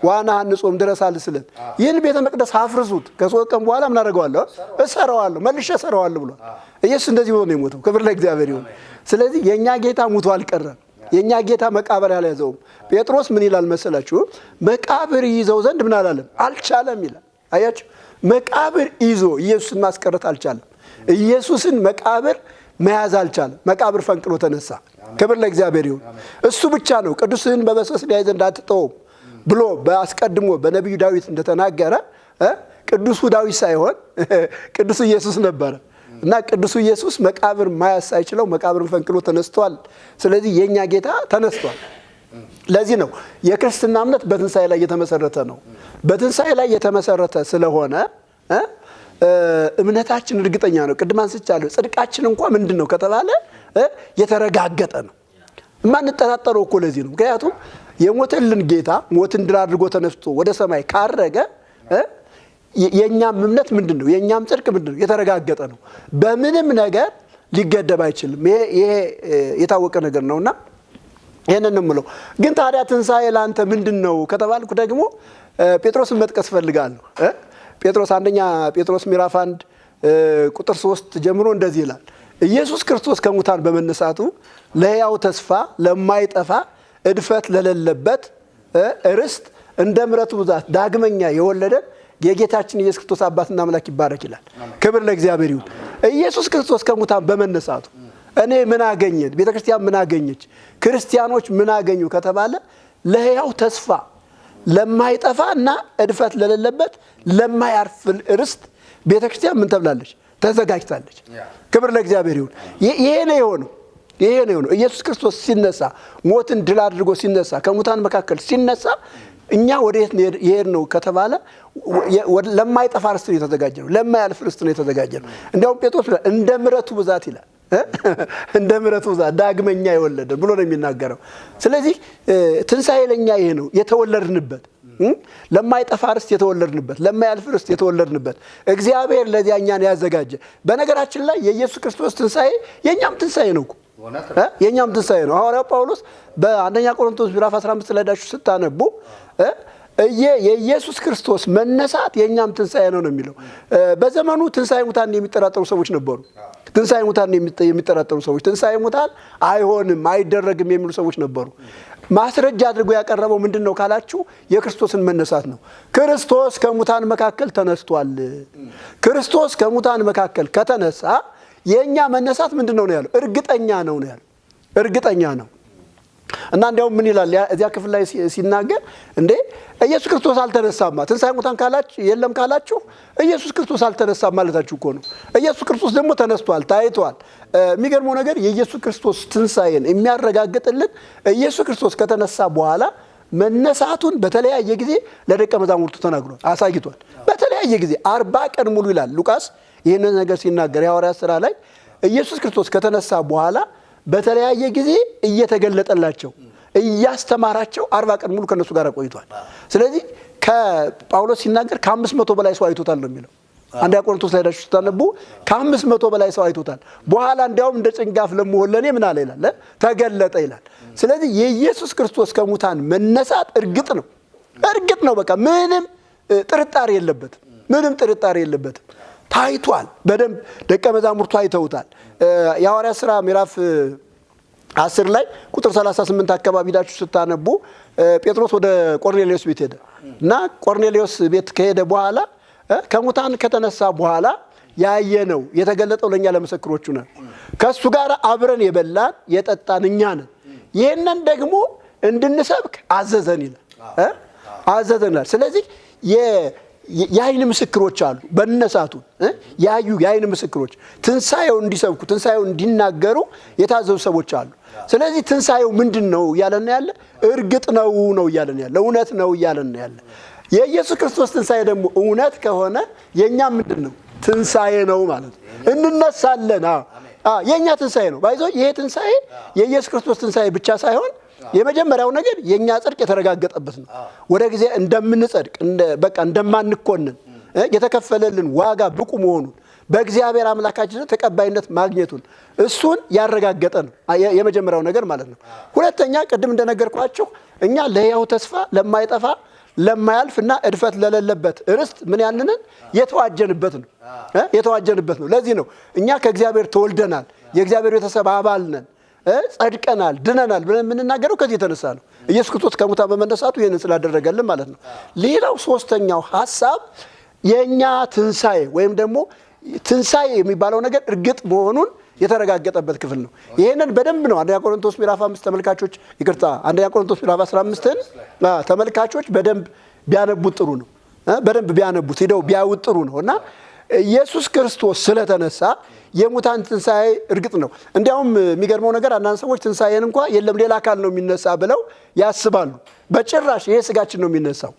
ዋና ሀንጾም ድረስ አልስለት፣ ይህን ቤተ መቅደስ አፍርሱት፣ ከ3 ቀን በኋላ ምን አደርገዋለሁ? እሰራዋለሁ፣ መልሼ እሰራዋለሁ ብሏል። ኢየሱስ እንደዚህ ብሎ ነው የሞተው። ክብር ለእግዚአብሔር ይሁን። ስለዚህ የእኛ ጌታ ሙቶ አልቀረም። የእኛ ጌታ መቃብር አልያዘውም። ጴጥሮስ ምን ይላል መሰላችሁ? መቃብር ይዘው ዘንድ ምን አላለም? አልቻለም ይላል። አያችሁ፣ መቃብር ይዞ ኢየሱስን ማስቀረት አልቻለም። ኢየሱስን መቃብር መያዝ አልቻለም። መቃብር ፈንቅሎ ተነሳ። ክብር ለእግዚአብሔር ይሁን። እሱ ብቻ ነው ቅዱስህን በመሰስ ሊያይ ዘንድ አትተውም ብሎ በአስቀድሞ በነቢዩ ዳዊት እንደተናገረ ቅዱሱ ዳዊት ሳይሆን ቅዱሱ ኢየሱስ ነበረ እና ቅዱሱ ኢየሱስ መቃብር ማያዝ ሳይችለው መቃብርን ፈንቅሎ ተነስቷል። ስለዚህ የእኛ ጌታ ተነስቷል። ለዚህ ነው የክርስትና እምነት በትንሣኤ ላይ የተመሰረተ ነው። በትንሣኤ ላይ የተመሰረተ ስለሆነ እምነታችን እርግጠኛ ነው። ቅድም አንስቻለሁ። ጽድቃችን እንኳን ምንድን ነው ከተባለ የተረጋገጠ ነው። የማንጠራጠረው እኮ ለዚህ ነው። ምክንያቱም የሞተልን ጌታ ሞትን ድል አድርጎ ተነስቶ ወደ ሰማይ ካረገ የእኛም እምነት ምንድን ነው? የእኛም ጽድቅ ምንድን ነው? የተረጋገጠ ነው። በምንም ነገር ሊገደብ አይችልም። ይሄ የታወቀ ነገር ነውና ይህንን የምለው ግን ታዲያ ትንሣኤ ለአንተ ምንድን ነው ከተባልኩ ደግሞ ጴጥሮስን መጥቀስ እፈልጋለሁ። ጴጥሮስ አንደኛ ጴጥሮስ ምዕራፍ 1 ቁጥር 3 ጀምሮ እንደዚህ ይላል። ኢየሱስ ክርስቶስ ከሙታን በመነሳቱ ለሕያው ተስፋ ለማይጠፋ እድፈት ለሌለበት ርስት እንደ ምሕረቱ ብዛት ዳግመኛ የወለደን የጌታችን ኢየሱስ ክርስቶስ አባትና አምላክ ይባረክ ይላል። ክብር ለእግዚአብሔር ይሁን። ኢየሱስ ክርስቶስ ከሙታን በመነሳቱ እኔ ምን አገኘን? ቤተክርስቲያን ምን አገኘች? ክርስቲያኖች ምን አገኙ ከተባለ ለሕያው ተስፋ ለማይጠፋ እና እድፈት ለሌለበት ለማያርፍ ርስት ቤተክርስቲያን ምን ተብላለች? ተዘጋጅታለች። ክብር ለእግዚአብሔር ይሁን። ይሄ ነው የሆነው። ኢየሱስ ክርስቶስ ሲነሳ፣ ሞትን ድል አድርጎ ሲነሳ፣ ከሙታን መካከል ሲነሳ እኛ ወደ የት ይሄድ ነው ከተባለ ለማይጠፋ ርስት ነው የተዘጋጀ ነው። ለማያልፍ ርስት ነው የተዘጋጀ ነው። እንዲያውም ጴጥሮስ እንደ ምሕረቱ ብዛት ይላል። እንደ ምሕረቱ ብዛት ዳግመኛ የወለደን ብሎ ነው የሚናገረው። ስለዚህ ትንሣኤ ለኛ ይሄ ነው የተወለድንበት፣ ለማይጠፋ ርስት የተወለድንበት፣ ለማያልፍ ርስት የተወለድንበት እግዚአብሔር ለዚያ እኛን ያዘጋጀ። በነገራችን ላይ የኢየሱስ ክርስቶስ ትንሣኤ የእኛም ትንሣኤ ነው እኮ የእኛም ትንሣኤ ነው። ሐዋርያው ጳውሎስ በአንደኛ ቆሮንቶስ ምዕራፍ 15 ላይ ሄዳችሁ ስታነቡ የኢየሱስ ክርስቶስ መነሳት የእኛም ትንሣኤ ነው የሚለው። በዘመኑ ትንሣኤ ሙታን የሚጠራጠሩ ሰዎች ነበሩ። ትንሣኤ ሙታን የሚጠራጠሩ ሰዎች ትንሣኤ ሙታን አይሆንም አይደረግም የሚሉ ሰዎች ነበሩ። ማስረጃ አድርጎ ያቀረበው ምንድን ነው ካላችሁ የክርስቶስን መነሳት ነው። ክርስቶስ ከሙታን መካከል ተነስቷል። ክርስቶስ ከሙታን መካከል ከተነሳ የእኛ መነሳት ምንድን ነው ያለው? እርግጠኛ ነው ያለው። እርግጠኛ ነው። እና እንዲያውም ምን ይላል እዚያ ክፍል ላይ ሲናገር እንዴ ኢየሱስ ክርስቶስ አልተነሳማ ትንሣኤ ሙታን ካላችሁ የለም ካላችሁ ኢየሱስ ክርስቶስ አልተነሳም ማለታችሁ እኮ ነው። ኢየሱስ ክርስቶስ ደግሞ ተነስቷል፣ ታይቷል። የሚገርመው ነገር የኢየሱስ ክርስቶስ ትንሣኤን የሚያረጋግጥልን ኢየሱስ ክርስቶስ ከተነሳ በኋላ መነሳቱን በተለያየ ጊዜ ለደቀ መዛሙርቱ ተናግሯል፣ አሳይቷል። በተለያየ ጊዜ 40 ቀን ሙሉ ይላል ሉቃስ ይህንን ነገር ሲናገር የሐዋርያት ሥራ ላይ ኢየሱስ ክርስቶስ ከተነሳ በኋላ በተለያየ ጊዜ እየተገለጠላቸው እያስተማራቸው 40 ቀን ሙሉ ከነሱ ጋር ቆይቷል። ስለዚህ ከጳውሎስ ሲናገር ከ500 በላይ ሰው አይቶታል ነው የሚለው። አንደኛ ቆሮንቶስ ላይ ዳሽ ስታነቡ ከ500 በላይ ሰው አይቶታል። በኋላ እንዲያውም እንደ ጭንጋፍ ለመሆን ለኔ ምን አለ ይላል ተገለጠ ይላል። ስለዚህ የኢየሱስ ክርስቶስ ከሙታን መነሳት እርግጥ ነው። እርግጥ ነው። በቃ ምንም ጥርጣሬ የለበትም። ምንም ጥርጣሬ የለበትም። ታይቷል። በደንብ ደቀ መዛሙርቱ አይተውታል። የሐዋርያት ሥራ ምዕራፍ 10 ላይ ቁጥር 38 አካባቢ ዳችሁ ስታነቡ ጴጥሮስ ወደ ቆርኔሌዎስ ቤት ሄደ እና ቆርኔሌዎስ ቤት ከሄደ በኋላ ከሙታን ከተነሳ በኋላ ያየነው የተገለጠው ለኛ ለምስክሮቹ ነን። ከሱ ጋር አብረን የበላን የጠጣን እኛ ነን። ይሄንን ደግሞ እንድንሰብክ አዘዘን ይላል። አዘዘናል። ስለዚህ የአይን ምስክሮች አሉ። በነሳቱ ያዩ የአይን ምስክሮች ትንሣኤው እንዲሰብኩ ትንሣኤው እንዲናገሩ የታዘዙ ሰዎች አሉ። ስለዚህ ትንሣኤው ምንድን ነው እያለን ያለ? እርግጥ ነው እያለን ያለ፣ እውነት ነው እያለን ያለ። የኢየሱስ ክርስቶስ ትንሣኤ ደግሞ እውነት ከሆነ የኛ ምንድን ነው? ትንሣኤ ነው ማለት ነው። እንነሳለን። የኛ ትንሣኤ ነው። ባይዞ ይሄ ትንሣኤ የኢየሱስ ክርስቶስ ትንሣኤ ብቻ ሳይሆን የመጀመሪያው ነገር የኛ ጽድቅ የተረጋገጠበት ነው። ወደ ጊዜ እንደምንጸድቅ በቃ እንደማንኮንን የተከፈለልን ዋጋ ብቁ መሆኑን በእግዚአብሔር አምላካችን ተቀባይነት ማግኘቱን እሱን ያረጋገጠ ነው የመጀመሪያው ነገር ማለት ነው። ሁለተኛ ቅድም እንደነገርኳችሁ እኛ ለሕያው ተስፋ ለማይጠፋ ለማያልፍና እድፈት ለሌለበት ርስት ምን ያንንን የተዋጀንበት ነው። የተዋጀንበት ነው። ለዚህ ነው እኛ ከእግዚአብሔር ተወልደናል፣ የእግዚአብሔር ቤተሰብ አባል ነን፣ ጸድቀናል፣ ድነናል ብለን የምንናገረው ከዚህ የተነሳ ነው። ኢየሱስ ክርስቶስ ከሙታን በመነሳቱ ይህንን ስላደረገልን ማለት ነው። ሌላው ሶስተኛው ሐሳብ የኛ ትንሣኤ ወይም ደግሞ ትንሣኤ የሚባለው ነገር እርግጥ መሆኑን የተረጋገጠበት ክፍል ነው። ይሄንን በደንብ ነው አንደኛ ቆሮንቶስ ምዕራፍ 5 ተመልካቾች አንደኛ ቆሮንቶስ ምዕራፍ 15ን ተመልካቾች በደንብ ቢያነቡት ጥሩ ነው። በደንብ ቢያነቡት ሄደው ቢያዩት ጥሩ ነው እና ኢየሱስ ክርስቶስ ስለተነሳ የሙታን ትንሣኤ እርግጥ ነው። እንዲያውም የሚገርመው ነገር አንዳንድ ሰዎች ትንሣኤን እንኳን የለም ሌላ አካል ነው የሚነሳ ብለው ያስባሉ። በጭራሽ ይሄ ስጋችን ነው የሚነሳው።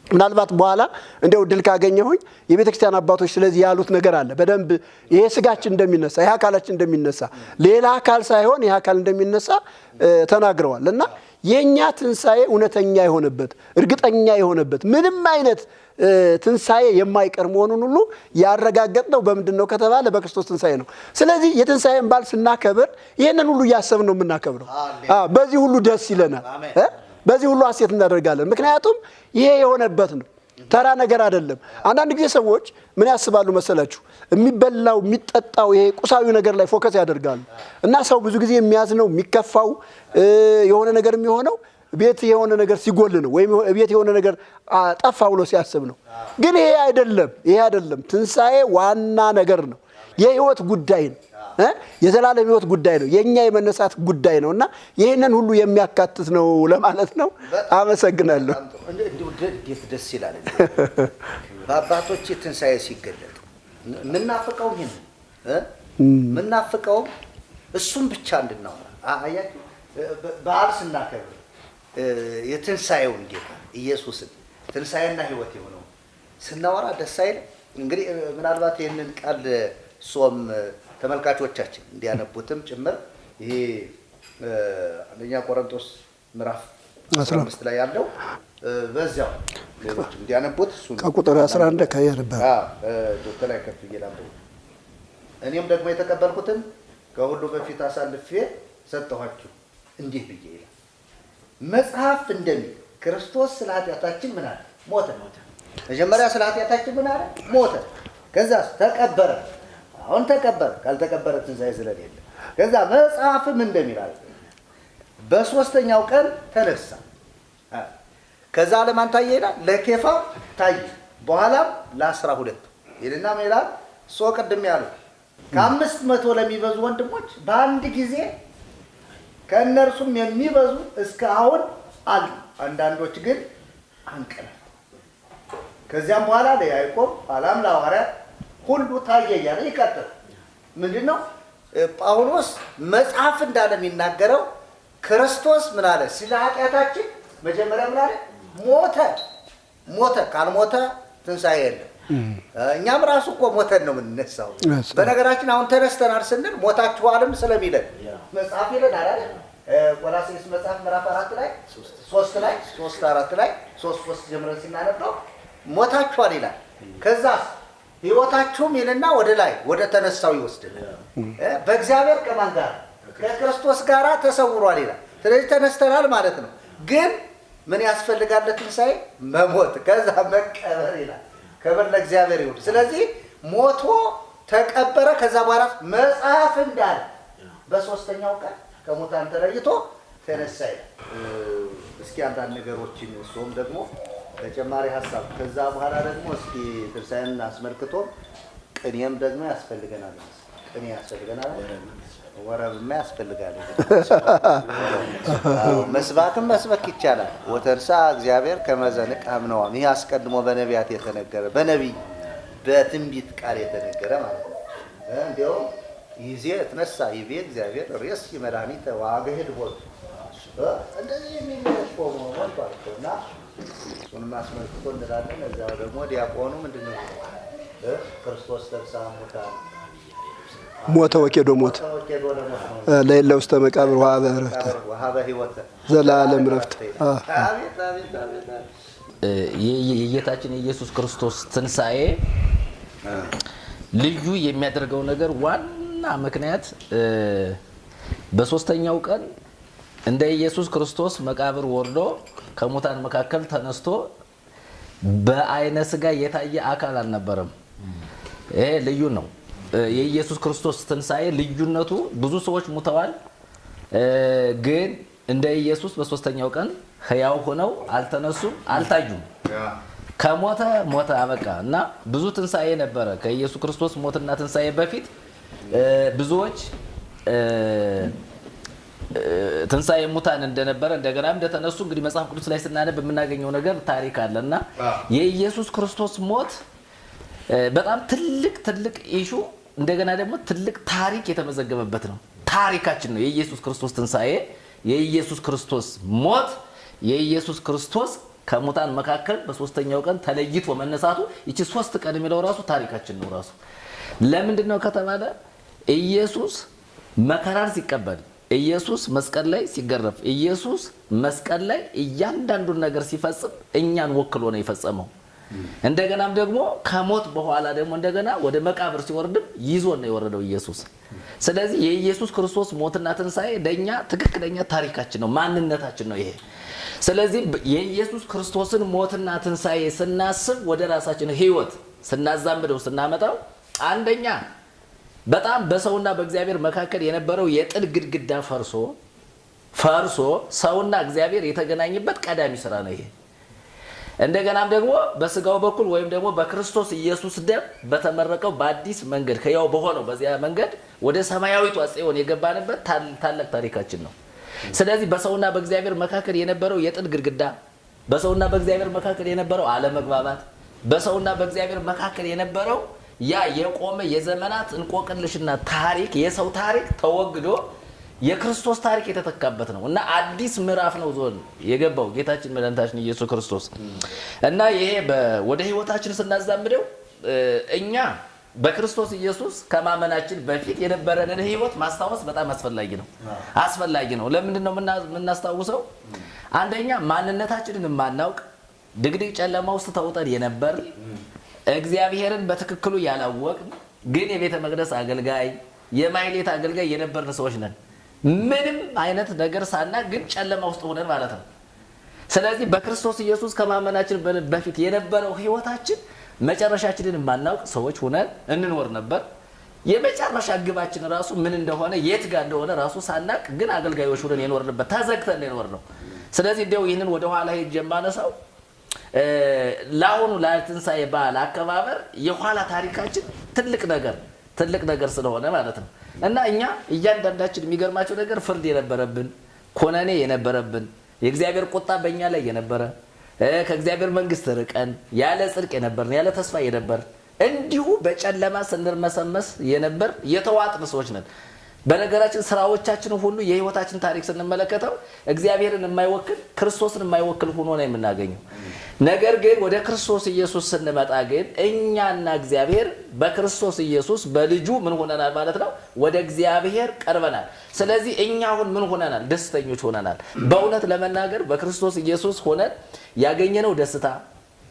ምናልባት በኋላ እንደው ድል ካገኘሁኝ የቤተ ክርስቲያን አባቶች ስለዚህ ያሉት ነገር አለ። በደንብ ይሄ ስጋችን እንደሚነሳ ይሄ አካላችን እንደሚነሳ ሌላ አካል ሳይሆን ይሄ አካል እንደሚነሳ ተናግረዋል። እና የኛ ትንሣኤ እውነተኛ የሆነበት እርግጠኛ የሆነበት ምንም አይነት ትንሣኤ የማይቀር መሆኑን ሁሉ ያረጋገጥነው በምንድን ነው ከተባለ በክርስቶስ ትንሣኤ ነው። ስለዚህ የትንሣኤን በዓል ስናከብር ይህንን ሁሉ እያሰብን ነው የምናከብረው። በዚህ ሁሉ ደስ ይለናል። በዚህ ሁሉ ሐሴት እናደርጋለን። ምክንያቱም ይሄ የሆነበት ነው። ተራ ነገር አይደለም። አንዳንድ ጊዜ ሰዎች ምን ያስባሉ መሰላችሁ? የሚበላው የሚጠጣው ይሄ ቁሳዊ ነገር ላይ ፎከስ ያደርጋሉ። እና ሰው ብዙ ጊዜ የሚያዝነው የሚከፋው የሆነ ነገር የሚሆነው ቤት የሆነ ነገር ሲጎል ነው፣ ወይም ቤት የሆነ ነገር ጠፋ ብሎ ሲያስብ ነው። ግን ይሄ አይደለም። ይሄ አይደለም። ትንሣኤ ዋና ነገር ነው። የህይወት ጉዳይ ነው። የዘላለም ህይወት ጉዳይ ነው። የኛ የመነሳት ጉዳይ ነው እና ይህንን ሁሉ የሚያካትት ነው ለማለት ነው። አመሰግናለሁ። እንዴት ደስ ይላል! በአባቶች ትንሣኤ ሲገለጥ ምናፍቀው ይሄን ምናፍቀው እሱም ብቻ እንድናወራ አያችሁ። በዓል ስናከብር የትንሣኤውን ጌታ ኢየሱስን ትንሣኤና ህይወት የሆነው ስናወራ ደስ አይል? እንግዲህ ምናልባት ይህንን ቃል ጾም ተመልካቾቻችን እንዲያነቡትም ጭምር ይሄ አንደኛ ቆሮንቶስ ምዕራፍ 15 ላይ ያለው በዚያው ሌሎች እንዲያነቡት እሱ ከቁጥር 11 ከየርባ ዶክተር ላይ ከፍ ይላል። እኔም ደግሞ የተቀበልኩትን ከሁሉ በፊት አሳልፌ ሰጠኋችሁ እንዲህ ብዬ ይላል። መጽሐፍ እንደሚል ክርስቶስ ስለ ኃጢአታችን ምን አለ? ሞተ። መጀመሪያ ስለ ኃጢአታችን ምን አለ? ሞተ። ከዛስ ተቀበረ። አሁን ተቀበረ። ካልተቀበረ ትንሣኤ ስለሌለ ከዛ መጽሐፍም እንደሚላል በሶስተኛው ቀን ተነሳ። ከዛ ለማን ታየ ይላል? ለኬፋ ታየ። በኋላም ለ12 ይልና ምን ይላል? ቅድም ያሉ ከ500 ለሚበዙ ወንድሞች በአንድ ጊዜ ከእነርሱም የሚበዙ እስከ አሁን አሉ። አንዳንዶች ግን አንቀላፉ። ከዚያም በኋላ ለያዕቆብ ኋላም ለሐዋርያት ሁሉ ታየ እያለ ይቀጥል። ምንድን ነው ጳውሎስ መጽሐፍ እንዳለ የሚናገረው? ክርስቶስ ምን አለ? ስለ ኃጢአታችን መጀመሪያ ምን አለ? ሞተ። ካልሞተ ትንሣኤ የለም። እኛም ራሱ እኮ ሞተን ነው የምንነሳው። በነገራችን አሁን ተነስተናል ስንል ሞታችኋልም ስለሚለን መጽሐፍ ይለናል አይደል? ቆላስይስ መጽሐፍ ምዕራፍ 4 ላይ 3 ላይ 4 ላይ 3 ጀምረን ስናነበው ሞታችኋል ይላል። ከዛ ሕይወታችሁም ይልና ወደ ላይ ወደ ተነሳው ይወስድናል። በእግዚአብሔር ከማን ጋር? ከክርስቶስ ጋር ተሰውሯል ይላል። ስለዚህ ተነስተናል ማለት ነው። ግን ምን ያስፈልጋል ለትንሣኤ? መሞት፣ ከዛ መቀበር ይላል። ክብር ለእግዚአብሔር ይሁን። ስለዚህ ሞቶ ተቀበረ። ከዛ በኋላ መጽሐፍ እንዳለ በሶስተኛው ቀን ከሙታን ተለይቶ ተነሳ ይላል። እስኪ አንዳንድ ነገሮችን እሱም ደግሞ ተጨማሪ ሀሳብ ከዛ በኋላ ደግሞ እስኪ ትንሣኤን አስመልክቶ ቅኔም ደግሞ ያስፈልገናል። ቅኔ ያስፈልገናል። ወረብማ ያስፈልጋል። መስባክም መስበክ ይቻላል። ወተንሳ እግዚአብሔር ከመዘንቅ አምነዋም። ይህ አስቀድሞ በነቢያት የተነገረ በነቢይ በትንቢት ቃል የተነገረ ማለት ነው። እንዲያውም ይዜ የተነሳ ይቤ እግዚአብሔር ሬስ መድኃኒተ ዋገህድ ቦት እንደዚህ የሚቆሙ እና እሱንም አስመልክቶ እንላለን። እዚያው ደግሞ ዲያቆኑ ምንድን ነው ክርስቶስ ተንሥአ እሙታን ሞተ ወኬዶ ሞት ለይለ ውስተ መቃብር ወሀበ ሕይወተ ዘላለም ረፍት። የጌታችን የኢየሱስ ክርስቶስ ትንሣኤ ልዩ የሚያደርገው ነገር ዋና ምክንያት በሶስተኛው ቀን እንደ ኢየሱስ ክርስቶስ መቃብር ወርዶ ከሙታን መካከል ተነስቶ በአይነ ስጋ የታየ አካል አልነበረም። ይሄ ልዩ ነው። የኢየሱስ ክርስቶስ ትንሣኤ ልዩነቱ ብዙ ሰዎች ሙተዋል፣ ግን እንደ ኢየሱስ በሶስተኛው ቀን ሕያው ሆነው አልተነሱም፣ አልታዩም። ከሞተ ሞተ አበቃ እና ብዙ ትንሣኤ ነበረ። ከኢየሱስ ክርስቶስ ሞትና ትንሣኤ በፊት ብዙዎች ትንሣኤ ሙታን እንደነበረ እንደገናም እንደተነሱ እንግዲህ መጽሐፍ ቅዱስ ላይ ስናነብ የምናገኘው ነገር ታሪክ አለ እና የኢየሱስ ክርስቶስ ሞት በጣም ትልቅ ኢሹ እንደገና ደግሞ ትልቅ ታሪክ የተመዘገበበት ነው። ታሪካችን ነው የኢየሱስ ክርስቶስ ትንሣኤ፣ የኢየሱስ ክርስቶስ ሞት፣ የኢየሱስ ክርስቶስ ከሙታን መካከል በሶስተኛው ቀን ተለይቶ መነሳቱ። ይቺ 3 ቀን የሚለው ራሱ ታሪካችን ነው። ራሱ ለምንድን ነው ከተባለ ኢየሱስ መከራን ሲቀበል፣ ኢየሱስ መስቀል ላይ ሲገረፍ፣ ኢየሱስ መስቀል ላይ እያንዳንዱን ነገር ሲፈጽም እኛን ወክሎ ነው የፈጸመው። እንደገናም ደግሞ ከሞት በኋላ ደግሞ እንደገና ወደ መቃብር ሲወርድም ይዞ ነው የወረደው ኢየሱስ። ስለዚህ የኢየሱስ ክርስቶስ ሞትና ትንሣኤ ለኛ ትክክለኛ ታሪካችን ነው፣ ማንነታችን ነው ይሄ። ስለዚህ የኢየሱስ ክርስቶስን ሞትና ትንሣኤ ስናስብ ወደ ራሳችን ሕይወት ስናዛምደው ስናመጣው አንደኛ በጣም በሰውና በእግዚአብሔር መካከል የነበረው የጥል ግድግዳ ፈርሶ ሰውና እግዚአብሔር የተገናኘበት ቀዳሚ ስራ ነው ይሄ። እንደገናም ደግሞ በስጋው በኩል ወይም ደግሞ በክርስቶስ ኢየሱስ ደም በተመረቀው በአዲስ መንገድ ሕያው በሆነው በዚያ መንገድ ወደ ሰማያዊቷ ጽዮን የገባንበት ታላቅ ታሪካችን ነው። ስለዚህ በሰውና በእግዚአብሔር መካከል የነበረው የጥል ግድግዳ፣ በሰውና በእግዚአብሔር መካከል የነበረው አለመግባባት፣ በሰውና በእግዚአብሔር መካከል የነበረው ያ የቆመ የዘመናት እንቆቅልሽና ታሪክ የሰው ታሪክ ተወግዶ የክርስቶስ ታሪክ የተተካበት ነው እና አዲስ ምዕራፍ ነው ዞን የገባው ጌታችን መድኃኒታችን ኢየሱስ ክርስቶስ እና ይሄ ወደ ህይወታችን ስናዛምደው እኛ በክርስቶስ ኢየሱስ ከማመናችን በፊት የነበረንን ህይወት ማስታወስ በጣም አስፈላጊ ነው። ለምንድን ነው የምናስታውሰው? አንደኛ ማንነታችንን የማናውቅ ድቅድቅ ጨለማ ውስጥ ተውጠን የነበር እግዚአብሔርን በትክክሉ ያላወቅን ግን የቤተ መቅደስ አገልጋይ የማይሌት አገልጋይ የነበርን ሰዎች ነን። ምንም አይነት ነገር ሳና ግን ጨለማ ውስጥ ሆነን ማለት ነው። ስለዚህ በክርስቶስ ኢየሱስ ከማመናችን በፊት የነበረው ህይወታችን መጨረሻችንን የማናውቅ ሰዎች ሆነን እንኖር ነበር። የመጨረሻ ግባችን ራሱ ምን እንደሆነ የት ጋር እንደሆነ ራሱ ሳናቅ ግን አገልጋዮች ሆነን የኖርንበት ተዘግተን የኖርነው። ስለዚህ እንደው ይህንን ወደ ኋላ ሄጄ የማነሳው ለአሁኑ ለትንሣኤ በዓል አከባበር የኋላ ታሪካችን ትልቅ ነገር ስለሆነ ማለት ነው። እና እኛ እያንዳንዳችን የሚገርማቸው ነገር ፍርድ የነበረብን ኮነኔ የነበረብን የእግዚአብሔር ቁጣ በእኛ ላይ የነበረ ከእግዚአብሔር መንግስት ርቀን ያለ ጽድቅ የነበርን ያለ ተስፋ የነበርን እንዲሁ በጨለማ ስንርመሰመስ የነበር የተዋጥን ሰዎች ነን። በነገራችን ስራዎቻችን ሁሉ የህይወታችን ታሪክ ስንመለከተው እግዚአብሔርን የማይወክል ክርስቶስን የማይወክል ሆኖ ነው የምናገኘው። ነገር ግን ወደ ክርስቶስ ኢየሱስ ስንመጣ ግን እኛና እግዚአብሔር በክርስቶስ ኢየሱስ በልጁ ምን ሆነናል ማለት ነው? ወደ እግዚአብሔር ቀርበናል። ስለዚህ እኛ አሁን ምን ሆነናል? ደስተኞች ሆነናል። በእውነት ለመናገር በክርስቶስ ኢየሱስ ሆነን ያገኘነው ደስታ፣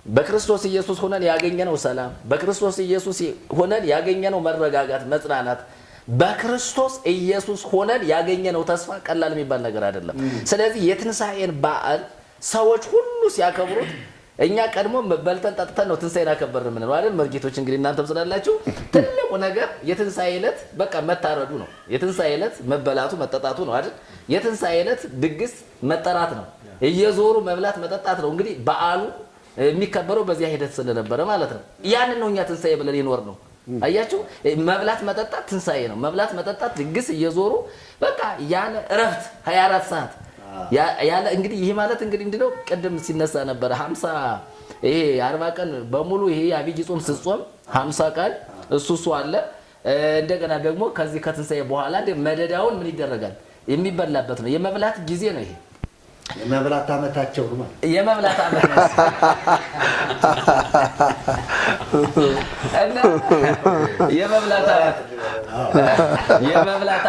በክርስቶስ ኢየሱስ ሆነን ያገኘነው ሰላም፣ በክርስቶስ ኢየሱስ ሆነን ያገኘነው መረጋጋት፣ መጽናናት፣ በክርስቶስ ኢየሱስ ሆነን ያገኘነው ተስፋ ቀላል የሚባል ነገር አይደለም። ስለዚህ የትንሣኤን በዓል ሰዎች ሁሉ ሲያከብሩት እኛ ቀድሞ በልተን ጠጥተን ነው ትንሣኤን አከበርን ምን ነው አይደል? መርጌቶች እንግዲህ እናንተም ስላላችሁ ትልቁ ነገር የትንሣኤ ዕለት በቃ መታረዱ ነው። የትንሣኤ ዕለት መበላቱ መጠጣቱ ነው አይደል? የትንሣኤ ዕለት ድግስ መጠራት ነው። እየዞሩ መብላት መጠጣት ነው። እንግዲህ በዓሉ የሚከበረው በዚያ ሂደት ስለነበረ ማለት ነው። ያንን ነው እኛ ትንሣኤ ብለን ይኖር ነው። አያችሁ፣ መብላት መጠጣት ትንሣኤ ነው። መብላት መጠጣት ድግስ እየዞሩ በቃ ያለ እረፍት 24 ሰዓት ያለ እንግዲህ ይሄ ማለት እንግዲህ ምንድነው? ቅድም ሲነሳ ነበር 50 ይሄ 40 ቀን በሙሉ ይሄ አብይ ጾም ስጾም 50 ቀን እሱ አለ። እንደገና ደግሞ ከዚህ ከትንሣኤ በኋላ መደዳውን ምን ይደረጋል? የሚበላበት ነው። የመብላት ጊዜ ነው ይሄ። የመብላት ዓመታቸው ነው ማለት የመብላት ዓመት ነው። እና የመብላት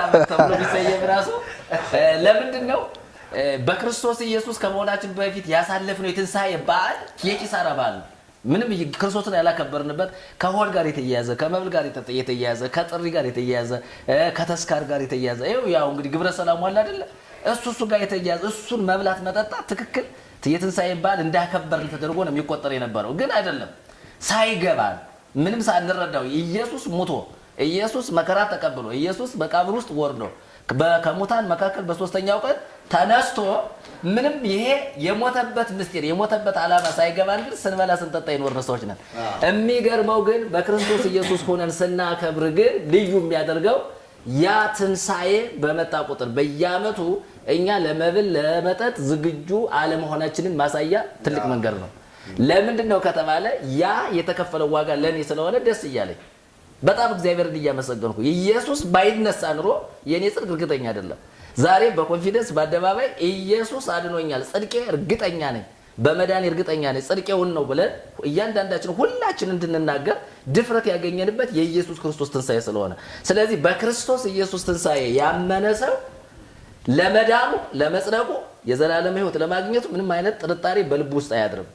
ዓመት ተብሎ ቢሰየም ራሱ ለምንድን ነው? በክርስቶስ ኢየሱስ ከመሆናችን በፊት ያሳለፍነው የትንሣኤ በዓል የኪሳራ በዓል ነው። ምንም ክርስቶስን ያላከበርንበት ከሆድ ጋር የተያያዘ ከመብል ጋር የተያያዘ ከጥሪ ጋር የተያያዘ ከተስካር ጋር የተያያዘ ይኸው ያው እንግዲህ ግብረ ሰላሙ አለ አይደለ? እሱ ጋር የተያያዘ እሱን መብላት መጠጣት ትክክል የትንሣኤ በዓል እንዳከበርን ተደርጎ ነው የሚቆጠር የነበረው። ግን አይደለም። ሳይገባን ምንም ሳንረዳው ኢየሱስ ሙቶ ኢየሱስ መከራ ተቀብሎ ኢየሱስ መቃብር ውስጥ ወርዶ ከሙታን መካከል በሶስተኛው ቀን ተነስቶ ምንም ይሄ የሞተበት ምስጢር የሞተበት ዓላማ ሳይገባን ግን ስንበላ ስንጠጣ የኖርን ሰዎች ነን። የሚገርመው ግን በክርስቶስ ኢየሱስ ሆነን ስናከብር ግን ልዩ የሚያደርገው ያ ትንሣኤ በመጣ ቁጥር በየዓመቱ እኛ ለመብል ለመጠጥ ዝግጁ አለመሆናችንን ማሳያ ትልቅ መንገድ ነው። ለምንድን ነው ከተባለ ያ የተከፈለው ዋጋ ለኔ ስለሆነ ደስ እያለኝ በጣም እግዚአብሔርን እያመሰገንኩ ኢየሱስ ባይነሳ ኑሮ የኔ ጽድቅ እርግጠኛ አይደለም። ዛሬ በኮንፊደንስ በአደባባይ ኢየሱስ አድኖኛል፣ ጽድቄ እርግጠኛ ነኝ፣ በመዳን እርግጠኛ ነኝ፣ ጽድቄውን ነው ብለን እያንዳንዳችን ሁላችን እንድንናገር ድፍረት ያገኘንበት የኢየሱስ ክርስቶስ ትንሣኤ ስለሆነ፣ ስለዚህ በክርስቶስ ኢየሱስ ትንሣኤ ያመነ ሰው ለመዳኑ ለመጽደቁ የዘላለም ሕይወት ለማግኘቱ ምንም አይነት ጥርጣሬ በልቡ ውስጥ አያድርም።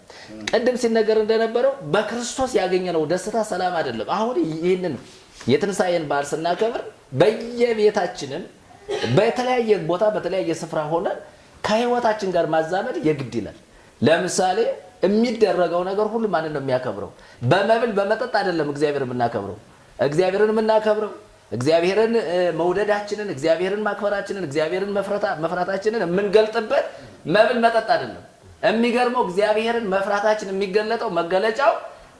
ቅድም ሲነገር እንደነበረው በክርስቶስ ያገኘነው ደስታ ሰላም አይደለም። አሁን ይህንን የትንሣኤን በዓል ስናከብር በየቤታችንም በተለያየ ቦታ በተለያየ ስፍራ ሆነን ከሕይወታችን ጋር ማዛመድ የግድ ይላል። ለምሳሌ የሚደረገው ነገር ሁሉ ማንን ነው የሚያከብረው? በመብል በመጠጥ አይደለም እግዚአብሔርን የምናከብረው። እግዚአብሔርን መውደዳችንን እግዚአብሔርን ማክበራችንን እግዚአብሔርን መፍራታችንን የምንገልጥበት መብል መጠጥ አይደለም። የሚገርመው እግዚአብሔርን መፍራታችን የሚገለጠው መገለጫው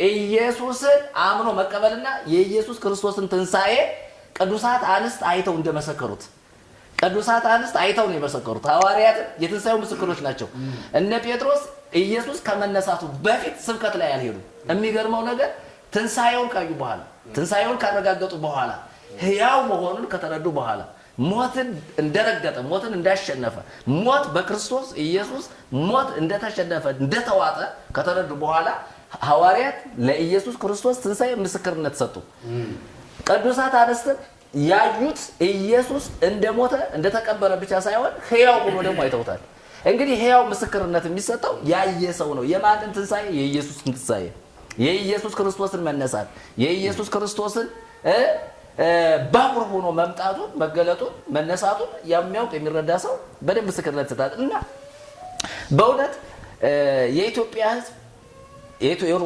ኢየሱስን አምኖ መቀበልና የኢየሱስ ክርስቶስን ትንሣኤ ቅዱሳት አንስት አይተው እንደመሰከሩት ቅዱሳት አንስት አይተው ነው የመሰከሩት። ሐዋርያት የትንሣኤው ምስክሮች ናቸው። እነ ጴጥሮስ ኢየሱስ ከመነሳቱ በፊት ስብከት ላይ አልሄዱም። የሚገርመው ነገር ትንሣኤውን ካዩ በኋላ ትንሣኤውን ካረጋገጡ በኋላ ሕያው መሆኑን ከተረዱ በኋላ ሞትን እንደረገጠ ሞትን እንዳሸነፈ ሞት በክርስቶስ ኢየሱስ ሞት እንደተሸነፈ እንደተዋጠ ከተረዱ በኋላ ሐዋርያት ለኢየሱስ ክርስቶስ ትንሣኤ ምስክርነት ሰጡ። ቅዱሳት አንስትም ያዩት ኢየሱስ እንደሞተ እንደተቀበረ ብቻ ሳይሆን ሕያው ሆኖ ደግሞ አይተውታል። እንግዲህ ሕያው ምስክርነት የሚሰጠው ያየ ሰው ነው። የማንን ትንሣኤ? የኢየሱስን ትንሣኤ፣ የኢየሱስ ክርስቶስን መነሳት፣ የኢየሱስ ክርስቶስን ባቡር ሆኖ መምጣቱን መገለጡን መነሳቱን የሚያውቅ የሚረዳ ሰው በደንብ ምስክርነት ይሰጣል። እና በእውነት የኢትዮጵያ ሕዝብ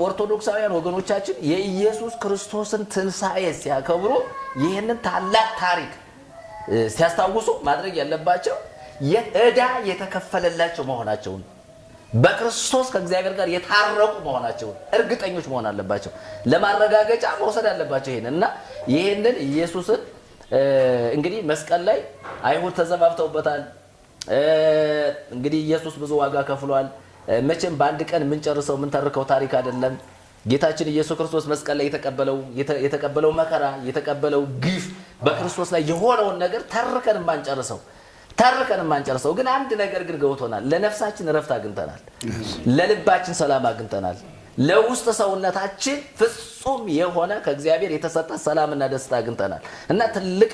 ኦርቶዶክሳውያን ወገኖቻችን የኢየሱስ ክርስቶስን ትንሣኤ ሲያከብሩ ይህንን ታላቅ ታሪክ ሲያስታውሱ ማድረግ ያለባቸው ዕዳ የተከፈለላቸው መሆናቸውን በክርስቶስ ከእግዚአብሔር ጋር የታረቁ መሆናቸውን እርግጠኞች መሆን አለባቸው። ለማረጋገጫ መውሰድ አለባቸው ይሄንን እና ይህንን ኢየሱስን እንግዲህ መስቀል ላይ አይሁድ ተዘባብተውበታል። እንግዲህ ኢየሱስ ብዙ ዋጋ ከፍሏል። መቼም በአንድ ቀን የምንጨርሰው የምንተርከው ታሪክ አይደለም። ጌታችን ኢየሱስ ክርስቶስ መስቀል ላይ የተቀበለው መከራ፣ የተቀበለው ግፍ፣ በክርስቶስ ላይ የሆነውን ነገር ተርከን የማንጨርሰው ግን አንድ ነገር ግን ገብቶናል። ለነፍሳችን እረፍት አግኝተናል። ለልባችን ሰላም አግኝተናል። ለውስጥ ሰውነታችን ፍጹም የሆነ ከእግዚአብሔር የተሰጠ ሰላምና ደስታ አግኝተናል እና ትልቅ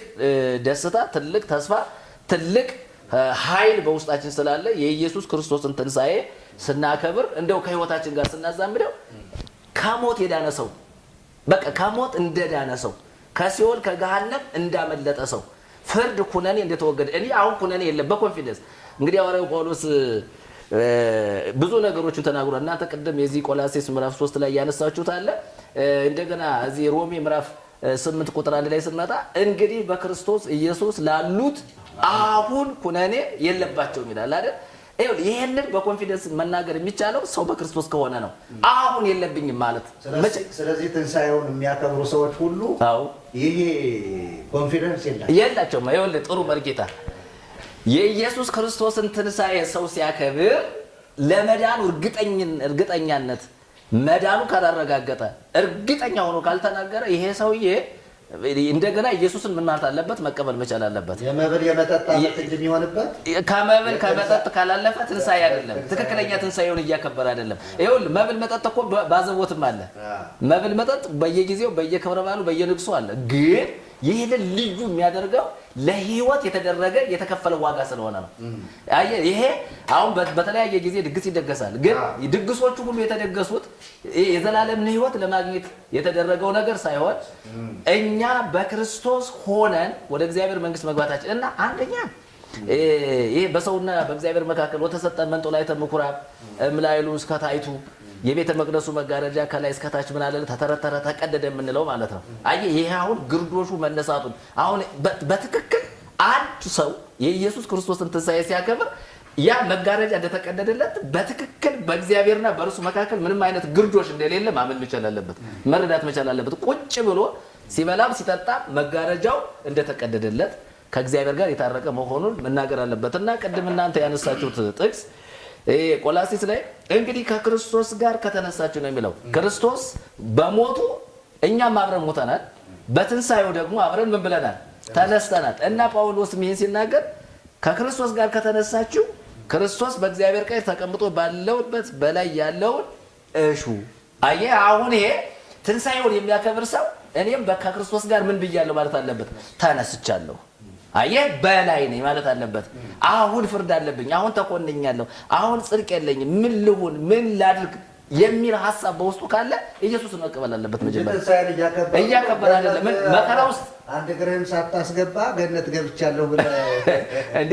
ደስታ፣ ትልቅ ተስፋ፣ ትልቅ ኃይል በውስጣችን ስላለ የኢየሱስ ክርስቶስን ትንሣኤ ስናከብር እንደው ከህይወታችን ጋር ስናዛምደው ከሞት የዳነ ሰው በቃ ከሞት እንደዳነ ሰው ከሲኦል ከገሃነም እንዳመለጠ ሰው ፍርድ ኩነኔ እንደተወገደ እኔ አሁን ኩነኔ የለም በኮንፊደንስ እንግዲህ ሐዋርያው ጳውሎስ ብዙ ነገሮችን ተናግሯል። እናንተ ቅድም የዚህ ቆላሴስ ምዕራፍ 3 ላይ ያነሳችሁት አለ። እንደገና እዚህ ሮሜ ምዕራፍ 8 ቁጥር 1 ላይ ስንመጣ እንግዲህ በክርስቶስ ኢየሱስ ላሉት አሁን ኩነኔ የለባቸውም ይላል አይደል? ይሄንን በኮንፊደንስ መናገር የሚቻለው ሰው በክርስቶስ ከሆነ ነው። አሁን የለብኝም ማለት። ስለዚህ ትንሣኤውን የሚያከብሩ ሰዎች ሁሉ ይሄ ኮንፊደንስ የላቸውም። ይኸውልህ ጥሩ መርጌታ የኢየሱስ ክርስቶስን ትንሣኤ ሰው ሲያከብር ለመዳኑ እርግጠኛነት መዳኑ ካላረጋገጠ እርግጠኛ ሆኖ ካልተናገረ ይሄ ሰውዬ እንደገና ኢየሱስን ምን ማለት አለበት? መቀበል መቻል አለበት። የመብል የመጠጥ አመት እንደሚሆንበት ከመብል ከመጠጥ ካላለፈ ትንሣኤ አይደለም። ትክክለኛ ትንሣኤውን እያከበረ አይደለም። ይኸውልህ መብል መጠጥ እኮ ባዘቦትም አለ። መብል መጠጥ በየጊዜው በየክብረ በዓሉ በየንግሱ አለ። ግን ይህንን ልዩ የሚያደርገው ለህይወት የተደረገ የተከፈለ ዋጋ ስለሆነ ነው። ይሄ አሁን በተለያየ ጊዜ ድግስ ይደገሳል። ግን ድግሶቹ ሁሉ የተደገሱት የዘላለምን ህይወት ለማግኘት የተደረገው ነገር ሳይሆን እኛ በክርስቶስ ሆነን ወደ እግዚአብሔር መንግስት መግባታችን እና አንደኛ ይሄ በሰውና በእግዚአብሔር መካከል ወተሰጠ መንጦላዕተ ምኵራብ እምላይሉ እስከ ታይቱ የቤተ መቅደሱ መጋረጃ ከላይ እስከ ታች ምን አለ ተተረተረ ተቀደደ የምንለው ማለት ነው። አየህ ይሄ አሁን ግርዶሹ መነሳቱን አሁን በትክክል አንድ ሰው የኢየሱስ ክርስቶስን ትንሣኤ ሲያከብር ያ መጋረጃ እንደተቀደደለት በትክክል በእግዚአብሔርና በእርሱ መካከል ምንም አይነት ግርዶሽ እንደሌለ ማመን መቻል አለበት፣ መረዳት መቻል አለበት። ቁጭ ብሎ ሲበላም ሲጠጣ መጋረጃው እንደተቀደደለት ከእግዚአብሔር ጋር የታረቀ መሆኑን መናገር አለበትና ቅድም እናንተ ያነሳችሁት ጥቅስ ቆላሲስ ላይ እንግዲህ ከክርስቶስ ጋር ከተነሳችሁ ነው የሚለው። ክርስቶስ በሞቱ እኛም አብረን ሞተናል፣ በትንሣኤው ደግሞ አብረን ምን ብለናል? ተነስተናል። እና ጳውሎስ ይህን ሲናገር ከክርስቶስ ጋር ከተነሳችሁ ክርስቶስ በእግዚአብሔር ቀኝ ተቀምጦ ባለውበት በላይ ያለውን እሹ። አየህ አሁን ይሄ ትንሣኤውን የሚያከብር ሰው እኔም ከክርስቶስ ጋር ምን ብያለሁ ማለት አለበት? ተነስቻለሁ። አየህ በላይ ነኝ ማለት አለበት። አሁን ፍርድ አለብኝ፣ አሁን ተኮንኛለሁ፣ አሁን ጽድቅ የለኝም፣ ምን ልሁን፣ ምን ላድርግ የሚል ሀሳብ በውስጡ ካለ ኢየሱስን መቀበል አለበት። መጀመሪያ እያከበረ አይደለም መከራ ውስጥ አንድ እግርህን ሳታስገባ ገነት ገብቻለሁ ብለህ እንዴ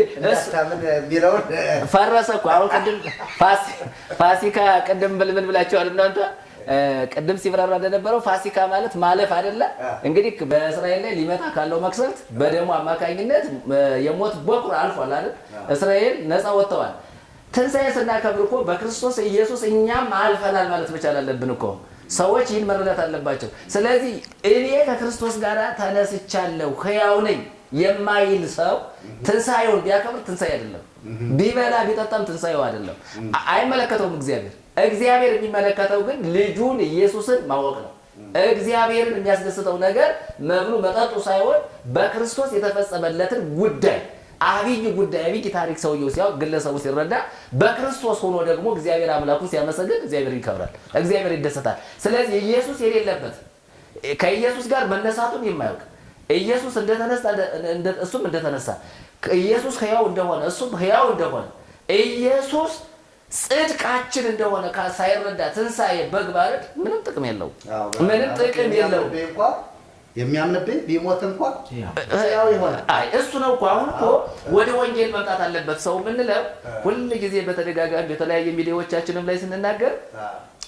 ታምን ቢለውን ፈረሰ እኮ። አሁን ቅድም ፋሲካ ቅድም ብልብል ብላችኋል እናንተ። ቅድም ሲብራራ እንደነበረው ፋሲካ ማለት ማለፍ አይደለ? እንግዲህ በእስራኤል ላይ ሊመጣ ካለው መቅሰፍት በደሙ አማካኝነት የሞት በኩር አልፏል አይደል? እስራኤል ነፃ ወጥተዋል። ትንሣኤ ስናከብር እኮ በክርስቶስ ኢየሱስ እኛም አልፈናል ማለት መቻል አለብን እኮ። ሰዎች ይህን መረዳት አለባቸው። ስለዚህ እኔ ከክርስቶስ ጋር ተነስቻለሁ ሕያው ነኝ የማይል ሰው ትንሣኤውን ቢያከብር ትንሣኤ አይደለም። ቢበላ ቢጠጣም ትንሣኤው አይደለም። አይመለከተውም እግዚአብሔር። እግዚአብሔር የሚመለከተው ግን ልጁን ኢየሱስን ማወቅ ነው። እግዚአብሔርን የሚያስደስተው ነገር መብሉ መጠጡ ሳይሆን በክርስቶስ የተፈጸመለትን ጉዳይ አብይ ጉዳይ አብይ ታሪክ ሰውየው ሲያው ግለሰቡ ሲረዳ በክርስቶስ ሆኖ ደግሞ እግዚአብሔር አምላኩን ሲያመሰግን እግዚአብሔር ይከብራል፣ እግዚአብሔር ይደሰታል። ስለዚህ ኢየሱስ የሌለበት ከኢየሱስ ጋር መነሳቱን የማያውቅ ኢየሱስ እንደተነሳ እሱም እንደተነሳ ኢየሱስ ሕያው እንደሆነ እሱም ሕያው እንደሆነ ኢየሱስ ጽድቃችን እንደሆነ ሳይረዳ ትንሣኤ በግ ባረድ ምንም ጥቅም የለውም። ምንም ጥቅም የለውም። የሚያምንብኝ ቢሞት እንኳን ሕያው ይሆናል። አይ እሱ ነው እኮ አሁን እኮ ወደ ወንጌል መምጣት አለበት ሰው የምንለው ሁል ጊዜ በተደጋጋሚ የተለያየ ሚዲያዎቻችንም ላይ ስንናገር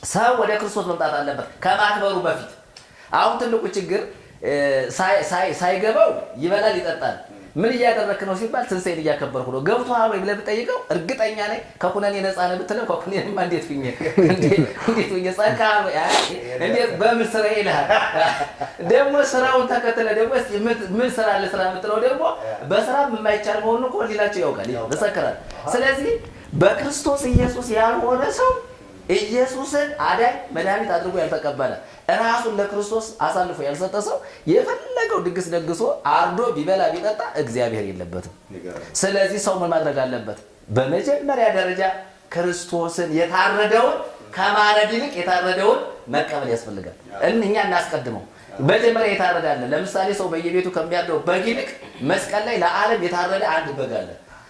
ሰው ወደ ክርስቶስ መምጣት አለበት ከማክበሩ በፊት። አሁን ትልቁ ችግር ሳይገባው ይበላል ይጠጣል። ምን እያደረክ ነው ሲባል ትንሣኤን እያከበርኩ ነው። ገብቶሃል ወይ ብለህ ብትጠይቀው እርግጠኛ ነኝ ከኩነኔ ነፃ ነህ ብትለው ከኩነኔማ እንዴት ሁኜ ጸካ እንዴት በምን ስራ ይልሃል። ደግሞ ስራውን ተከትለ ደግሞ ምን ስራ ለስራ የምትለው ደግሞ በስራም የማይቻል መሆኑን እኮ ሌላቸው ያውቃል ይመሰክራል። ስለዚህ በክርስቶስ ኢየሱስ ያልሆነ ሰው ኢየሱስን አዳኝ መድኃኒት አድርጎ ያልተቀበለ ራሱን ለክርስቶስ አሳልፎ ያልሰጠ ሰው የፈለገው ድግስ ደግሶ አርዶ ቢበላ ቢጠጣ እግዚአብሔር የለበትም። ስለዚህ ሰው ምን ማድረግ አለበት? በመጀመሪያ ደረጃ ክርስቶስን የታረደውን ከማረድ ይልቅ የታረደውን መቀበል ያስፈልጋል። እኛ እናስቀድመው። መጀመሪያ የታረደ አለ። ለምሳሌ ሰው በየቤቱ ከሚያርደው በግ ይልቅ መስቀል ላይ ለዓለም የታረደ አንድ በግ አለ።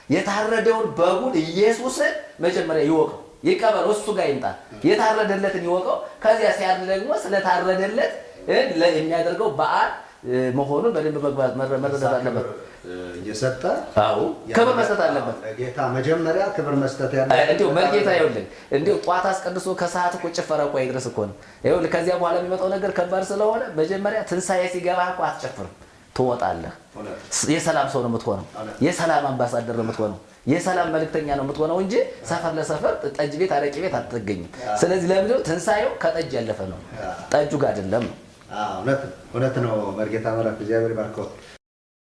የታረደውን በጉን ኢየሱስን መጀመሪያ ይወቀው ይቀበል፣ እሱ ጋር ይምጣ። የታረደለትን ይወቀው። ከዚያ ሲያርድ ደግሞ ስለታረደለት የሚያደርገው በዓል መሆኑን በደንብ መረዳት አለበት። እየሰጠ ክብር መስጠት አለበት። ጌታ መጀመሪያ ክብር መስጠት ያለ እንዲሁ መርጌታ ይኸውልህ፣ እንዲሁ ጧት አስቀድሶ ከሰዓት እኮ ጭፈራ እኮ አይድረስ እኮ ነው። ይኸውልህ ከዚያ በኋላ የሚመጣው ነገር ከባድ ስለሆነ መጀመሪያ ትንሣኤ ሲገባ እኮ አትጨፍርም፣ ትወጣለህ። የሰላም ሰው ነው የምትሆነው። የሰላም አምባሳደር ነው የምትሆነው። የሰላም መልእክተኛ ነው የምትሆነው እንጂ ሰፈር ለሰፈር ጠጅ ቤት አረቄ ቤት አትገኝም። ስለዚህ ለምንድነው ትንሣኤው ከጠጅ ያለፈ ነው፣ ጠጁ ጋር አይደለም ነው። እውነት ነው። መርጌታ መላክ እግዚአብሔር ባርከው